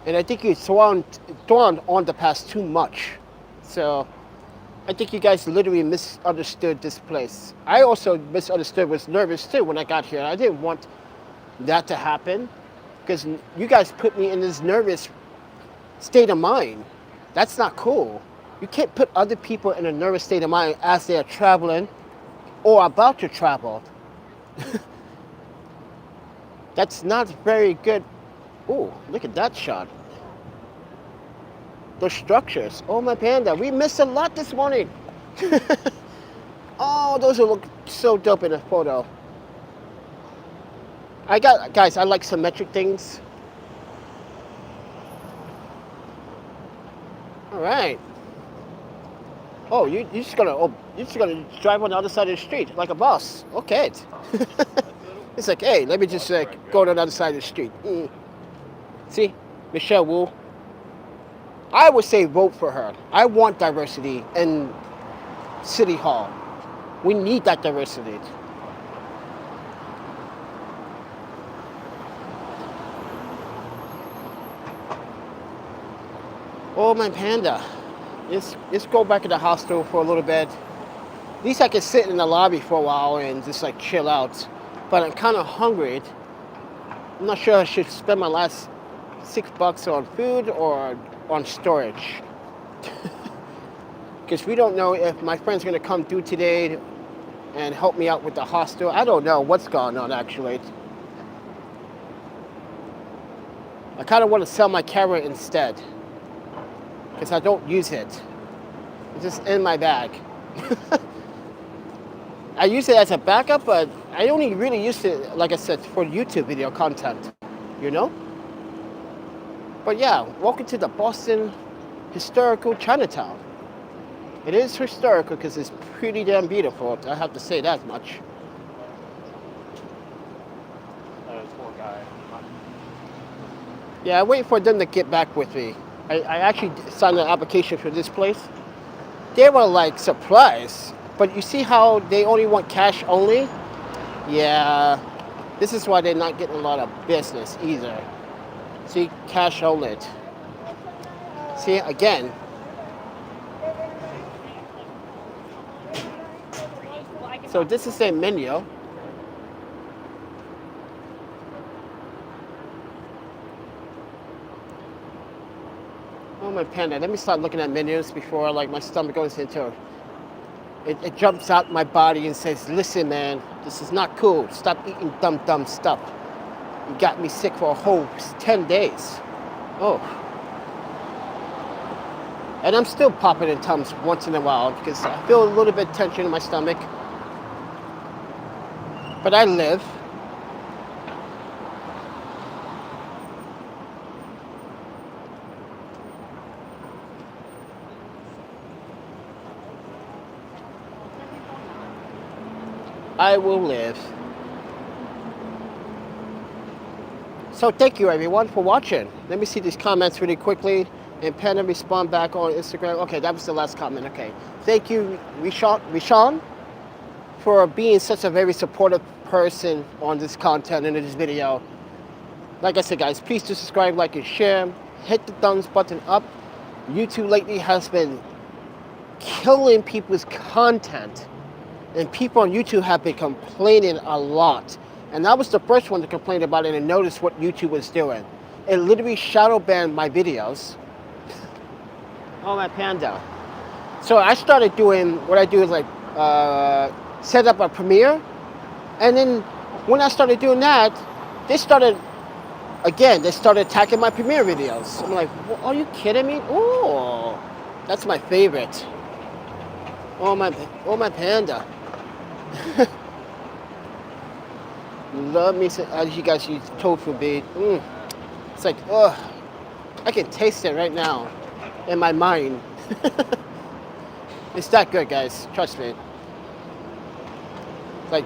And I think you thrown on the past too much. So I think you guys literally misunderstood this place. I also misunderstood, was nervous too when I got here. I didn't want that to happen because you guys put me in this nervous state of mind. That's not cool. You can't put other people in a nervous state of mind as they are traveling or about to travel. That's not very good. Oh, look at that shot. Those structures. Oh, my panda. We missed a lot this morning. Oh, those will look so dope in a photo. Guys, I like symmetric things. All right. Oh, you're just gonna you're just gonna drive on the other side of the street like a boss. Okay. It's like, hey, let me just go to the other side of the street. See, Michelle Wu. I would say vote for her. I want diversity in City Hall. We need that diversity. Oh, my panda. Let's go back to the hostel for a little bit. At least I can sit in the lobby for a while and just like chill out. But I'm kind of hungry. I'm not sure I should spend my last $6 on food or on storage. Because we don't know if my friend's gonna come through today and help me out with the hostel. I don't know what's going on actually. I kind of want to sell my camera instead. Because I don't use it. It's just in my bag. I use it as a backup, but I only really use it, like I said, for YouTube video content, you know? But yeah, welcome to the Boston historical Chinatown. It is historical because it's pretty damn beautiful. I have to say that much. Poor guy. Yeah, I wait for them to get back with me. I actually signed an application for this place. They were like surprised. But you see how they only want cash only? Yeah, this is why they're not getting a lot of business either. See, cash only. See, again. So this is their menu. Oh, my panda. Let me start looking at menus before like my stomach goes into it jumps out my body and says, listen, man, this is not cool. Stop eating dumb stuff. You got me sick for a whole 10 days. Oh. And I'm still popping in Tums once in a while because I feel a little bit tension in my stomach. But I live. I will live. So thank you everyone for watching. Let me see these comments really quickly. And Panda respond back on Instagram. Okay, that was the last comment. Okay. Thank you, Rishan, for being such a very supportive person on this content and in this video. Like I said, guys, please do subscribe, like, and share. Hit the thumbs button up. YouTube lately has been killing people's content. And people on YouTube have been complaining a lot. And I was the first one to complain about it and notice what YouTube was doing. It literally shadow banned my videos. Oh, my panda. So I started doing, what I do is like, set up a Premiere. And then when I started doing that, they started attacking my Premiere videos. I'm like, well, are you kidding me? Oh, that's my favorite. Oh, my panda. Love me as you guys use tofu bead. It's like, ugh, I can taste it right now in my mind. It's that good, guys. Trust me. It's like,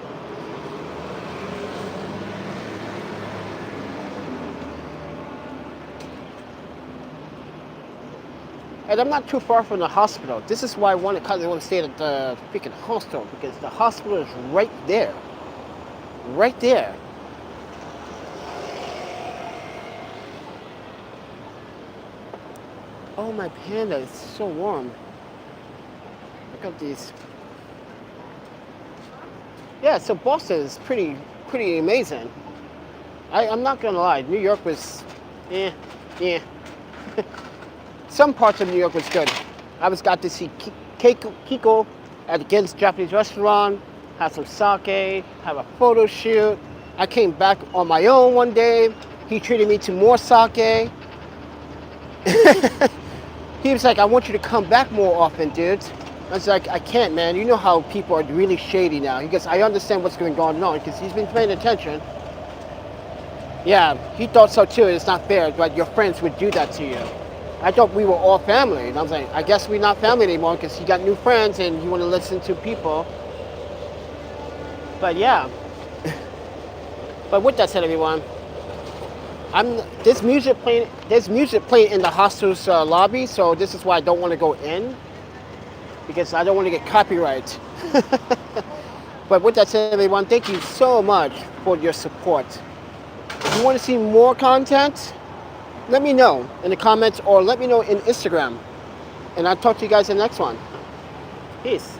and I'm not too far from the hospital. This is why I want to stay at the freaking hostel, because the hospital is right there. Right there. Oh, my panda, it's so warm. Look at these. Yeah, so Boston is pretty amazing. I'm not gonna lie, New York was, yeah. Some parts of New York was good. Got to see Kiko at the Gens Japanese restaurant, had some sake, have a photo shoot. I came back on my own one day. He treated me to more sake. He was like, I want you to come back more often, dude. I was like, I can't, man. You know how people are really shady now. He goes, I understand what's going on because he's been paying attention. Yeah, he thought so too. It's not fair, but your friends would do that to you. I thought we were all family. And I was like, I guess we're not family anymore because you got new friends and you want to listen to people. But yeah. But with that said, everyone, there's music playing in the hostel's lobby, so this is why I don't want to go in, because I don't want to get copyright. But with that said, everyone, thank you so much for your support. If you want to see more content, let me know in the comments or let me know in Instagram. And I'll talk to you guys in the next one. Peace.